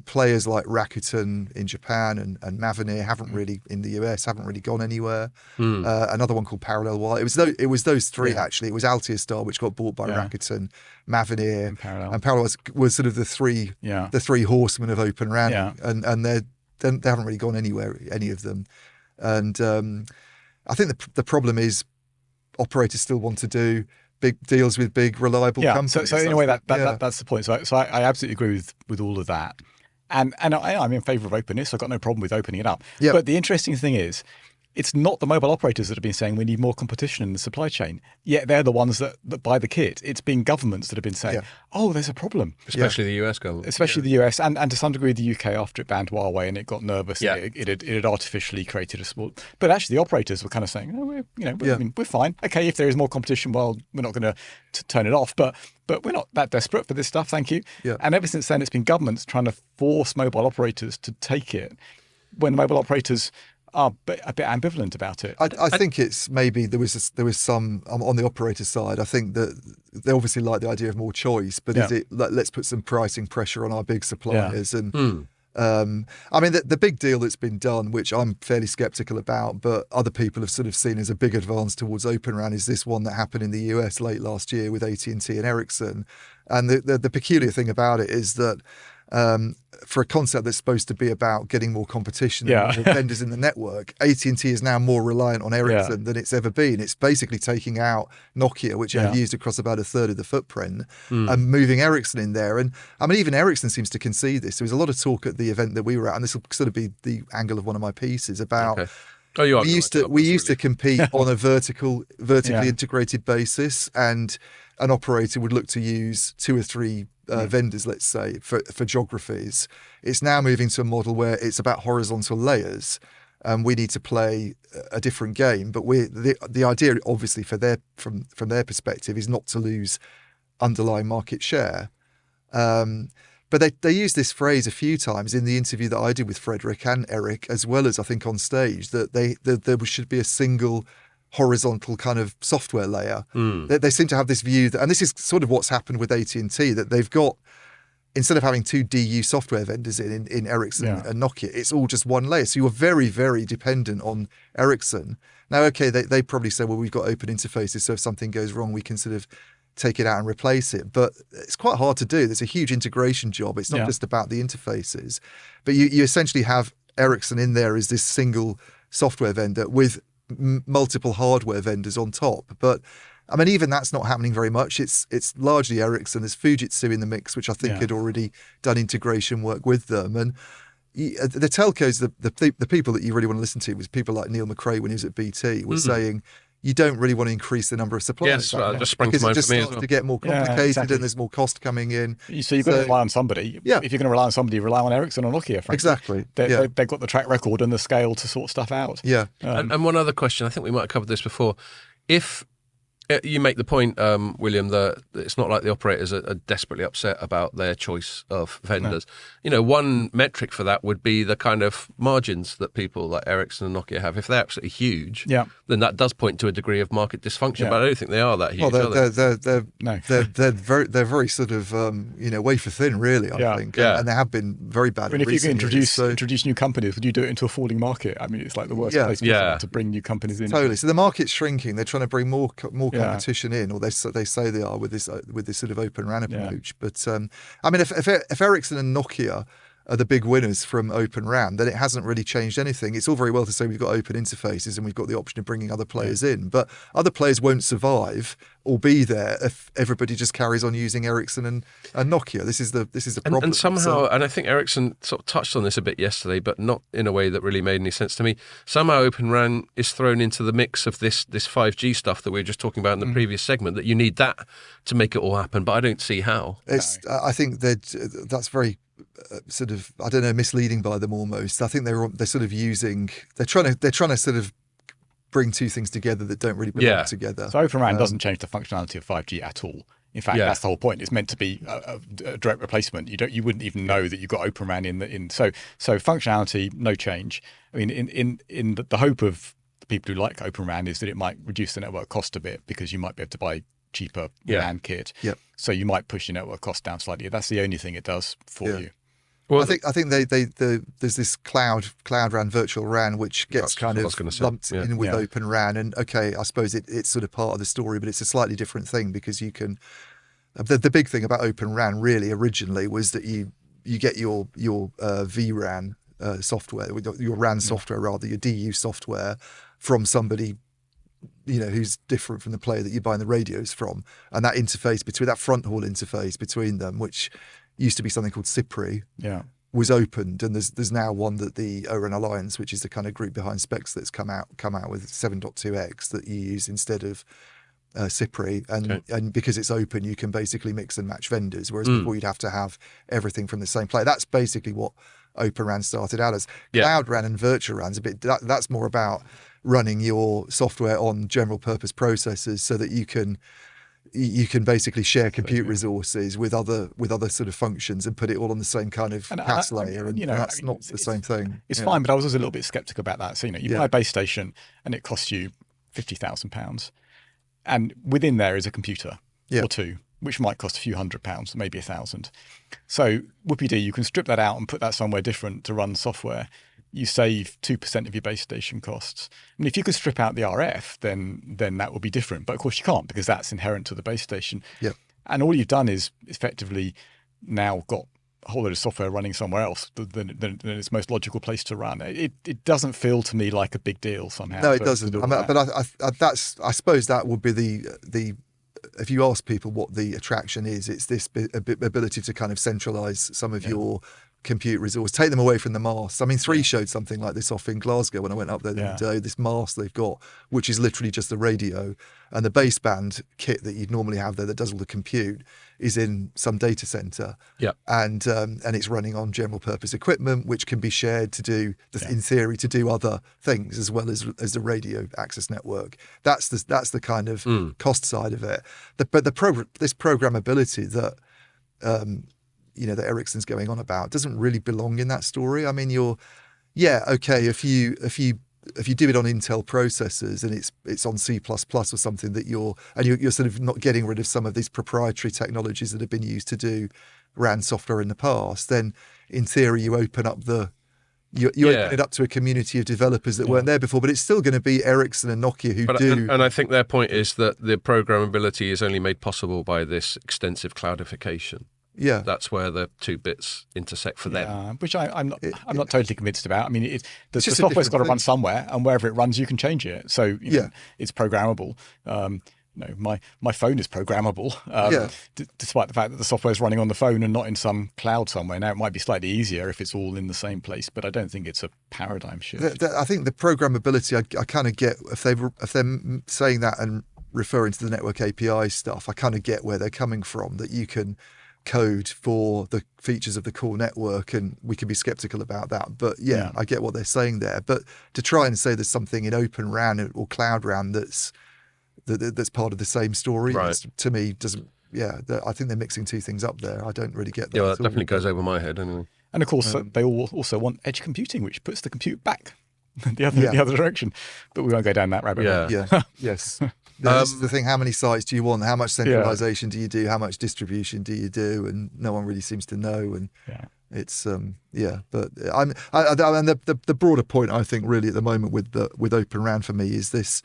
Players like Rakuten in Japan and Mavenir haven't really, in the US, haven't really gone anywhere. Another one called Parallel Wire. It was those three actually. It was Altiastar, which got bought by Rakuten, Mavenir, and Parallel was sort of the three horsemen of Open RAN, and they haven't really gone anywhere, any of them. And I think the problem is operators still want to do big deals with big, reliable companies. So in a way, that's the point. So I absolutely agree with all of that. And I'm in favour of openness. I've got no problem with opening it up. Yep. But the interesting thing is, it's not the mobile operators that have been saying we need more competition in the supply chain. Yet they're the ones that buy the kit. It's been governments that have been saying, oh, there's a problem. Especially the US government. Especially the US and to some degree the UK after it banned Huawei and it got nervous. Yeah. It had artificially created a small... But actually the operators were kind of saying, we're fine. Okay, if there is more competition, well, we're not going to turn it off. But we're not that desperate for this stuff, thank you. Yeah. And ever since then, it's been governments trying to force mobile operators to take it when the mobile operators are a bit ambivalent about it. I think it's maybe there was some on the operator side. I think that they obviously like the idea of more choice, but is it like, let's put some pricing pressure on our big suppliers? And I mean the big deal that's been done, which I'm fairly sceptical about, but other people have sort of seen as a big advance towards Open RAN, is this one that happened in the US late last year with AT&T and Ericsson. And the peculiar thing about it is that for a concept that's supposed to be about getting more competition and more vendors in the network, AT&T is now more reliant on Ericsson than it's ever been. It's basically taking out Nokia, which have used across about a third of the footprint, and moving Ericsson in there. And I mean, even Ericsson seems to concede this. There was a lot of talk at the event that we were at, and this will sort of be the angle of one of my pieces about... Okay. We used to compete on a vertically integrated basis, and an operator would look to use two or three vendors, let's say, for geographies. It's now moving to a model where it's about horizontal layers, and we need to play a different game. But the idea, obviously, from their perspective, is not to lose underlying market share. But they used this phrase a few times in the interview that I did with Frederick and Eric, as well as I think on stage, that there should be a single horizontal kind of software layer. They seem to have this view that, and this is sort of what's happened with AT&T, that they've got, instead of having two DU software vendors in Ericsson and Nokia, it's all just one layer. So you're very, very dependent on Ericsson. Now, okay, they probably say, well, we've got open interfaces, so if something goes wrong, we can sort of take it out and replace it. But it's quite hard to do. There's a huge integration job. It's not just about the interfaces. But you essentially have Ericsson in there as this single software vendor with multiple hardware vendors on top. But I mean, even that's not happening very much. It's largely Ericsson. There's Fujitsu in the mix, which I think had already done integration work with them. And the telcos, the people that you really want to listen to was people like Neil McRae when he was at BT was saying, you don't really want to increase the number of suppliers. Yes, just sprung to mind for me as well. To get more complicated and there's more cost coming in. So you've got to rely on somebody. Yeah. If you're going to rely on somebody, rely on Ericsson or Nokia, frankly. Exactly. They've got the track record and the scale to sort stuff out. Yeah. And one other question, I think we might have covered this before. If you make the point, William, that it's not like the operators are desperately upset about their choice of vendors. No. One metric for that would be the kind of margins that people like Ericsson and Nokia have. If they're absolutely huge, then that does point to a degree of market dysfunction. But I don't think they are that huge. They're very sort of wafer thin, really. I think, and they have been very bad. If you can introduce new companies, would you do it into a falling market? I mean, it's like the worst place to bring new companies in. Totally. So the market's shrinking. They're trying to bring more competition in, or they say they are with this sort of open RAN approach. But I mean, if Ericsson and Nokia are the big winners from Open RAN, then it hasn't really changed anything. It's all very well to say we've got open interfaces and we've got the option of bringing other players in, but other players won't survive or be there if everybody just carries on using Ericsson and Nokia. This is the problem. And somehow, and I think Ericsson sort of touched on this a bit yesterday, but not in a way that really made any sense to me. Somehow Open RAN is thrown into the mix of this 5G stuff that we were just talking about in the previous segment, that you need that to make it all happen, but I don't see how. I think that's very sort of, I don't know, misleading by them almost. I think they're sort of they're trying to sort of bring two things together that don't really belong together. So Open RAN doesn't change the functionality of 5G at all. In fact, that's the whole point. It's meant to be a direct replacement. You wouldn't even know that you've got Open RAN in. So functionality, no change. I mean, in the hope of the people who like Open RAN is that it might reduce the network cost a bit, because you might be able to buy cheaper RAN kit. Yep. So you might push your network cost down slightly. That's the only thing it does for you. Well, I think there's this cloud RAN, virtual RAN, which gets kind of lumped in with Open RAN, and I suppose it's sort of part of the story, but it's a slightly different thing, because you can. The big thing about Open RAN really originally was that you get your vRAN software, your RAN software rather, your DU software from somebody, who's different from the player that you're buying the radios from, and that interface between that front haul interface between them, which used to be something called CIPRI, was opened, and there's now one that the ORAN Alliance, which is the kind of group behind Specs, that's come out with 7.2x that you use instead of CIPRI, and because it's open, you can basically mix and match vendors, whereas before you'd have to have everything from the same player. That's basically what Open RAN started out as. Cloud RAN and virtual RAN's a bit. That's more about running your software on general purpose processors, so that you can basically share compute resources with other sort of functions and put it all on the same kind of CAS layer, and that's not the same thing. It's fine, but I was always a little bit sceptical about that. So you buy a base station and it costs you £50,000, and within there is a computer or two, which might cost a few £100, maybe £1,000. So whoopie-dee, you can strip that out and put that somewhere different to run software. You save 2% of your base station costs. I mean, if you could strip out the RF, then that would be different. But of course you can't, because that's inherent to the base station. Yep. And all you've done is effectively now got a whole load of software running somewhere else than its most logical place to run. It doesn't feel to me like a big deal somehow. No, it doesn't. I suppose that would be the if you ask people what the attraction is, it's this ability to kind of centralize some of your compute resource, take them away from the mast. I mean, 3 showed something like this off in Glasgow when I went up there the other day, this mast they've got, which is literally just the radio, and the baseband kit that you'd normally have there that does all the compute is in some data center. And it's running on general purpose equipment, which can be shared to do, in theory, to do other things as well as the radio access network. That's the kind of cost side of it. But this programmability that that Ericsson's going on about doesn't really belong in that story. I mean, if you do it on Intel processors and it's on C++ or something that you're sort of not getting rid of some of these proprietary technologies that have been used to do RAN software in the past, then in theory you open up you open it up to a community of developers that weren't there before, but it's still going to be Ericsson and Nokia who do. And I think their point is that the programmability is only made possible by this extensive cloudification. Yeah, that's where the two bits intersect for them. Which I'm not totally convinced about. I mean, the software's got to run somewhere, and wherever it runs, you can change it. So it's programmable. my phone is programmable, despite the fact that the software is running on the phone and not in some cloud somewhere. Now, it might be slightly easier if it's all in the same place, but I don't think it's a paradigm shift. I think the programmability, I kind of get, if they're saying that and referring to the network API stuff, I kind of get where they're coming from, that you can code for the features of the core network, and we can be skeptical about that. But I get what they're saying there. But to try and say there's something in Open RAN or Cloud RAN that's part of the same story, to me doesn't. I think they're mixing two things up there. I don't really get that. Yeah, that definitely goes over my head anyway. And of course, they also want edge computing, which puts the compute back the other direction. But we won't go down that rabbit hole. Yes. This is the thing. How many sites do you want? How much centralization do you do? How much distribution do you do? And no one really seems to know. And it's But and the broader point, I think, really at the moment with Open RAN for me is this.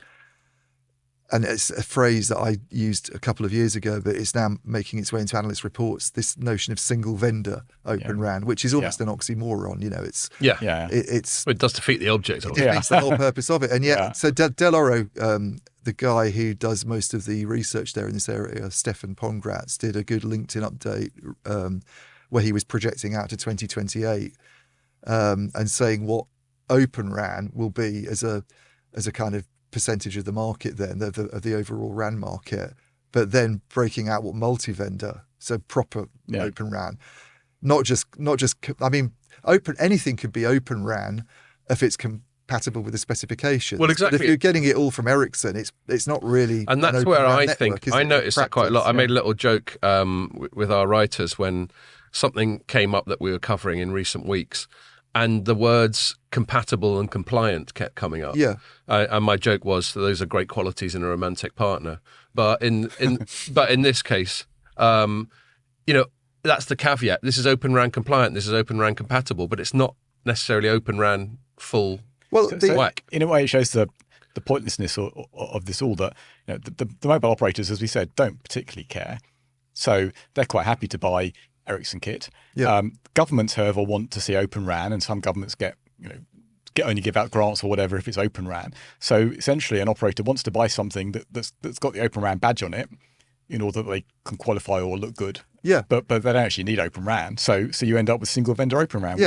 And it's a phrase that I used a couple of years ago, but it's now making its way into analyst reports. This notion of single vendor Open RAN, which is almost an oxymoron. It does defeat the object of it. It defeats the whole purpose of it. And so Del Oro, the guy who does most of the research there in this area, Stefan Pongratz, did a good LinkedIn update where he was projecting out to 2028 and saying what Open RAN will be as a kind of percentage of the market then, of the overall RAN market, but then breaking out what multi-vendor, so proper Open RAN, not just anything could be Open RAN if it's compatible with the specifications. Well, exactly. But if you're getting it all from Ericsson, it's not really. And that's where I think I noticed that quite a lot. I made a little joke with our writers when something came up that we were covering in recent weeks, and the words compatible and compliant kept coming up. And my joke was that those are great qualities in a romantic partner. But in this case, that's the caveat. This is Open RAN compliant. This is Open RAN compatible, but it's not necessarily Open RAN full. Well, whack. In a way, it shows the pointlessness of this all. That the mobile operators, as we said, don't particularly care. So they're quite happy to buy Ericsson kit. Governments, however, want to see Open RAN, and some governments only give out grants or whatever if it's Open RAN. So essentially, an operator wants to buy something that's got the Open RAN badge on it in order that they can qualify or look good. But they don't actually need Open RAN. So you end up with single vendor Open RAN,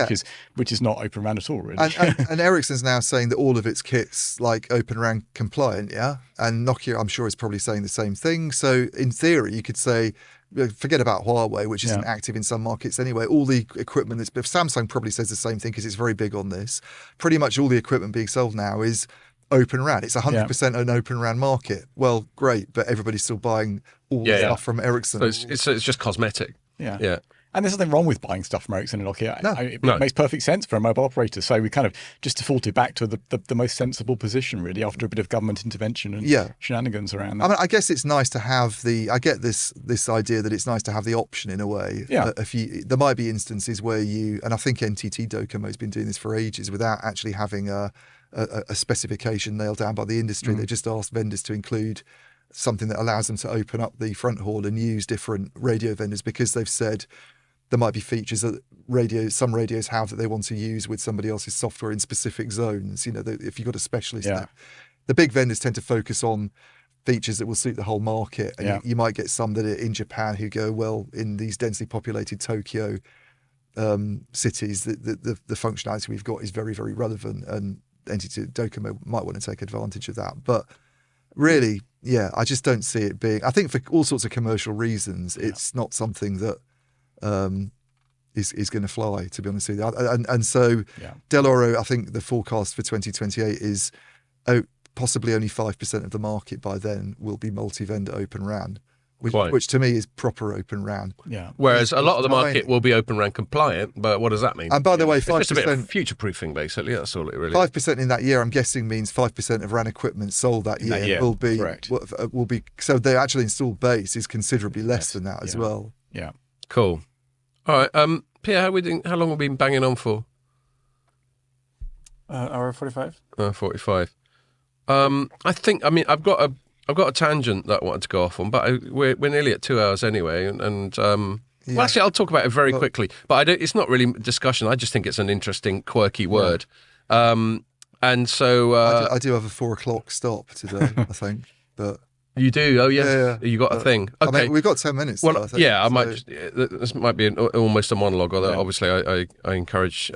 which is not Open RAN at all, really. And Ericsson's now saying that all of its kit's like Open RAN compliant, and Nokia, I'm sure, is probably saying the same thing. So in theory, you could say, forget about Huawei, which isn't active in some markets anyway. All the equipment Samsung probably says the same thing because it's very big on this. Pretty much all the equipment being sold now is Open RAN. It's 100% an Open RAN market. Well, great, but everybody's still buying all the stuff from Ericsson. So it's just cosmetic. Yeah. And there's nothing wrong with buying stuff from Ericsson and Nokia. No. It makes perfect sense for a mobile operator. So we kind of just defaulted back to the most sensible position, really, after a bit of government intervention and shenanigans around that. I mean, I guess it's nice to have I get this idea that it's nice to have the option in a way. There might be instances where and I think NTT Docomo has been doing this for ages without actually having a specification nailed down by the industry. They just asked vendors to include something that allows them to open up the front haul and use different radio vendors, because they've said there might be features that some radios have that they want to use with somebody else's software in specific zones. If you've got a specialist, the big vendors tend to focus on features that will suit the whole market. And you might get some that are in Japan who go, well, in these densely populated Tokyo cities, the functionality we've got is very, very relevant, and NTT Docomo might want to take advantage of that. But really, I just don't see it being. I think for all sorts of commercial reasons, it's not something that is going to fly, to be honest with you. And so Del Oro, I think the forecast for 2028 is possibly only 5% of the market by then will be multi-vendor Open RAN, which to me is proper Open RAN. Whereas a lot of the market will be Open RAN compliant, but what does that mean? And by the way, 5%, it's just a bit of future-proofing, basically. That's all it really. 5% in that year, I'm guessing, means 5% of RAN equipment sold that year will be correct. Will be. So the actual installed base is considerably less than that as well. Yeah. Cool. All right, Pierre, how long have we been banging on for? Hour 45. 45. I've got a tangent that I wanted to go off on, but we're nearly at 2 hours anyway, and well, actually, I'll talk about it very quickly. But it's not really discussion. I just think it's an interesting, quirky word. And so I do have a 4 o'clock stop today, I think, but. You do? Oh, yes. You got a thing. Okay. I mean, we've got 10 minutes. Well, though, I think, I might. This might be almost a monologue. Although obviously, I encourage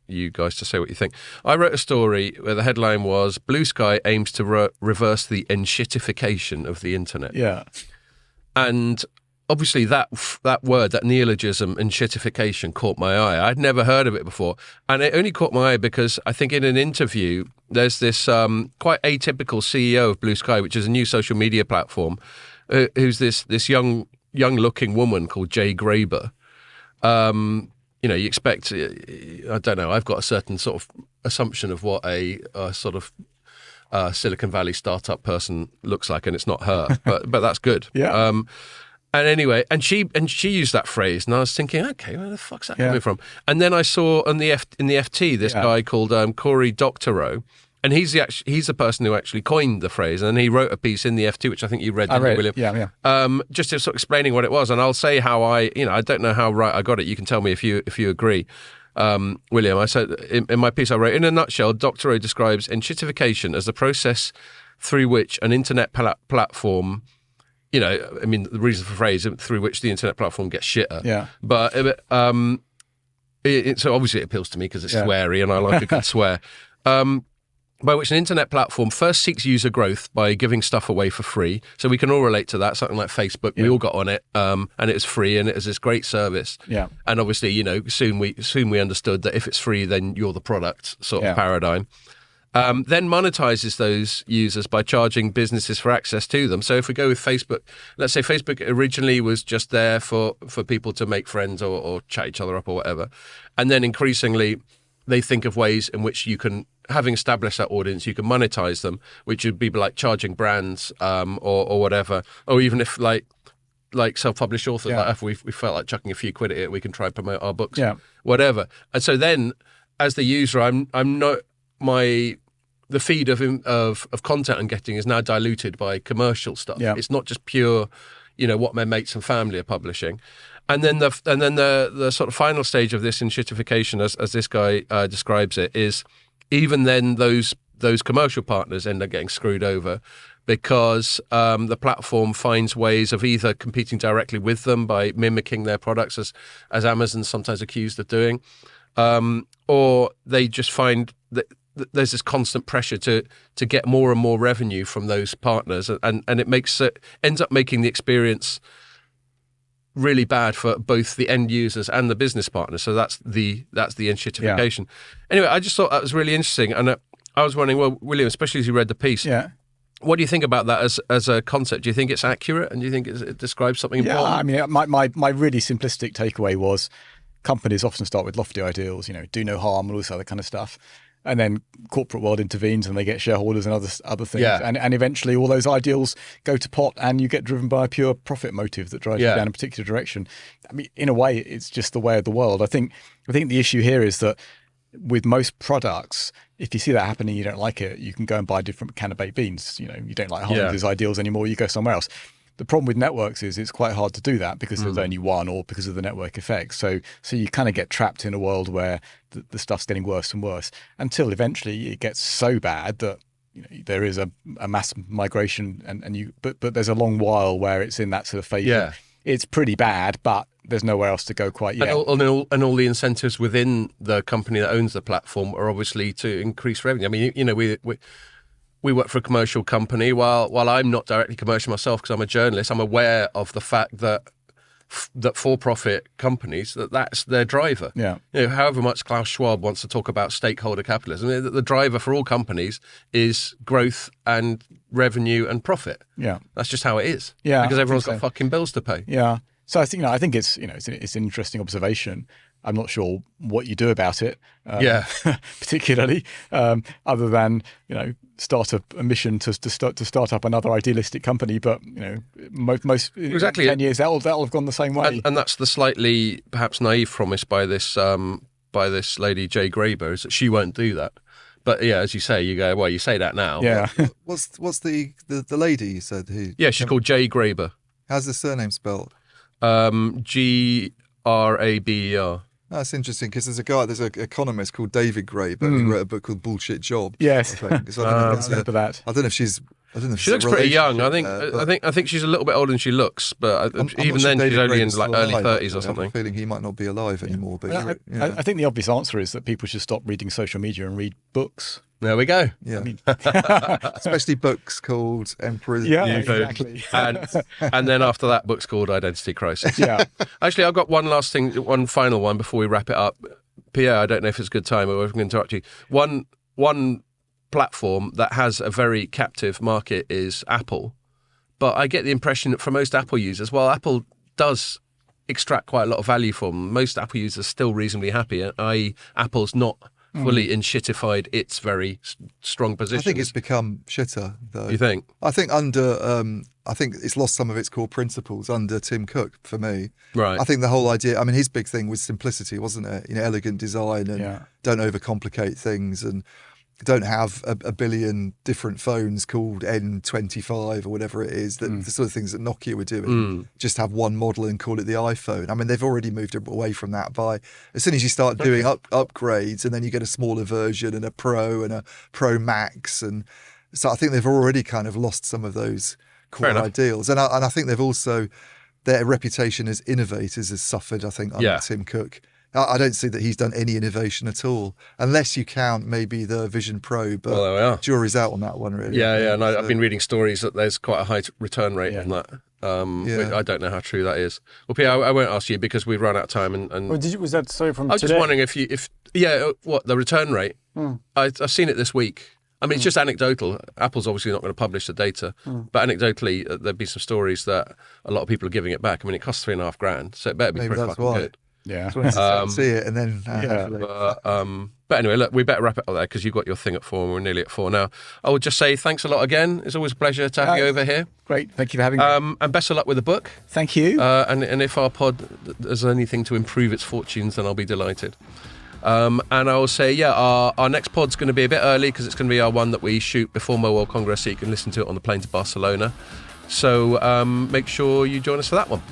you guys to say what you think. I wrote a story where the headline was "Blue Sky aims to reverse the enshittification of the internet." Yeah, and obviously that word, that neologism, enshittification, caught my eye. I'd never heard of it before, and it only caught my eye because I think in an interview there's this quite atypical CEO of Blue Sky, which is a new social media platform, who's this young-looking woman called Jay Graber. You expect, I don't know, I've got a certain sort of assumption of what a sort of Silicon Valley startup person looks like, and it's not her, but that's good. Yeah. And anyway, and she used that phrase, and I was thinking, okay, where the fuck's that coming from? And then I saw in the FT this guy called Cory Doctorow, and he's the person who actually coined the phrase, and he wrote a piece in the FT, which I think you read, William. Yeah. Just to sort of explaining what it was, and I'll say how I don't know how right I got it. You can tell me if you agree. William, I said in my piece I wrote, in a nutshell, Doctorow describes enshittification as the process through which an internet platform, the reason for the phrase, through which the internet platform gets shitter. Yeah. But so obviously it appeals to me because it's sweary and I like a good swear. By which an internet platform first seeks user growth by giving stuff away for free. So we can all relate to that. Something like Facebook, we all got on it, and it was free, and it was this great service. Yeah. And obviously, soon we understood that if it's free, then you're the product sort of paradigm. Then monetizes those users by charging businesses for access to them. So if we go with Facebook, let's say Facebook originally was just there for people to make friends or chat each other up or whatever. And then increasingly, they think of ways in which you can, having established that audience, you can monetize them, which would be like charging brands or whatever. Or even if like self-published authors, like if we felt like chucking a few quid at it, we can try and promote our books, whatever. And so then, as the user, I'm not the feed of content I'm getting is now diluted by commercial stuff. Yeah. It's not just pure, what my mates and family are publishing. And then the sort of final stage of this enshittification, as this guy describes it, is even then those commercial partners end up getting screwed over because the platform finds ways of either competing directly with them by mimicking their products, as Amazon's sometimes accused of doing, or they just find that there's this constant pressure to get more and more revenue from those partners, and it ends up making the experience really bad for both the end users and the business partners. So that's the enshittification. Yeah. Anyway, I just thought that was really interesting, and I was wondering, well, William, especially as you read the piece, what do you think about that as a concept? Do you think it's accurate, and do you think it describes something important? I mean, my really simplistic takeaway was companies often start with lofty ideals, do no harm and all this other kind of stuff. And then corporate world intervenes and they get shareholders and other things. Yeah. And eventually all those ideals go to pot and you get driven by a pure profit motive that drives you down a particular direction. I mean, in a way, it's just the way of the world. I think the issue here is that with most products, if you see that happening, you don't like it, you can go and buy a different can of baked beans. You don't like Heinz's ideals anymore, you go somewhere else. The problem with networks is it's quite hard to do that because there's only one, or because of the network effect. So you kind of get trapped in a world where the stuff's getting worse and worse until eventually it gets so bad that there is a mass migration, but there's a long while where it's in that sort of phase. Yeah. It's pretty bad, but there's nowhere else to go quite yet. And all the incentives within the company that owns the platform are obviously to increase revenue. I mean, we work for a commercial company. While I'm not directly commercial myself because I'm a journalist, I'm aware of the fact that for-profit companies, that's their driver. Yeah. However much Klaus Schwab wants to talk about stakeholder capitalism, the driver for all companies is growth and revenue and profit. Yeah. That's just how it is. Yeah. Because everyone's got fucking bills to pay. Yeah. So I think it's it's an interesting observation. I'm not sure what you do about it, particularly, other than start a mission to start up another idealistic company. But most exactly 10 years that'll have gone the same way. And that's the slightly perhaps naive promise by this lady Jay Graber, is that she won't do that. But yeah, as you say, you go, well, you say that now. Yeah. What's the lady you said who? Yeah, she's called Jay Graber. How's the surname spelled? Graber. That's interesting because there's an economist called David Graeber who wrote a book called Bullshit Job. Yes, I think. So I don't know if that. I don't know if she's I don't know if she looks pretty young. I think she's a little bit older than she looks, but even then she's only in like early 30s or something. I have a feeling he might not be alive anymore. But I think the obvious answer is that people should stop reading social media and read books. There we go. Yeah, especially books called Emperor's New Food. Exactly. And then after that, books called Identity Crisis. Yeah. Actually, I've got one last thing, one final one before we wrap it up. Pierre, I don't know if it's a good time or if I'm going to interrupt you. One platform that has a very captive market is Apple, but I get the impression that for most Apple users, while Apple does extract quite a lot of value from them, most Apple users are still reasonably happy, i.e. Apple's not fully enshittified its very strong position. I think it's become shitter, though. You think? I think I think it's lost some of its core principles under Tim Cook, for me. Right. I think the whole idea, I mean, his big thing was simplicity, wasn't it? Elegant design and don't overcomplicate things and don't have a billion different phones called N25 or whatever it is, the sort of things that Nokia were doing. Just have one model and call it the iPhone. I mean, they've already moved away from that by, as soon as you start doing upgrades and then you get a smaller version and a Pro and a Pro Max. And so I think they've already kind of lost some of those core ideals. And I think they've also, their reputation as innovators has suffered, I think, under Tim Cook. I don't see that he's done any innovation at all, unless you count maybe the Vision Pro, but there we are. Jury's out on that one, really. Yeah, and I've been reading stories that there's quite a high return rate on that. Which I don't know how true that is. Well, Pierre, I won't ask you because we've run out of time. And was that sorry from I was today? just wondering what the return rate? I've seen it this week. I mean, it's just anecdotal. Apple's obviously not going to publish the data, but anecdotally, there'd be some stories that a lot of people are giving it back. I mean, it costs $3,500, so it better be maybe pretty fucking good. Yeah. See it and then but anyway, look, we better wrap it up there because you've got your thing at 4 and we're nearly at 4 now. I would just say thanks a lot again. It's always a pleasure to have you over here. Great. Thank you for having me. And best of luck with the book. Thank you. And if our pod does anything to improve its fortunes, then I'll be delighted. And I will say, our next pod's going to be a bit early because it's going to be our one that we shoot before Mobile World Congress, so you can listen to it on the plane to Barcelona. So make sure you join us for that one.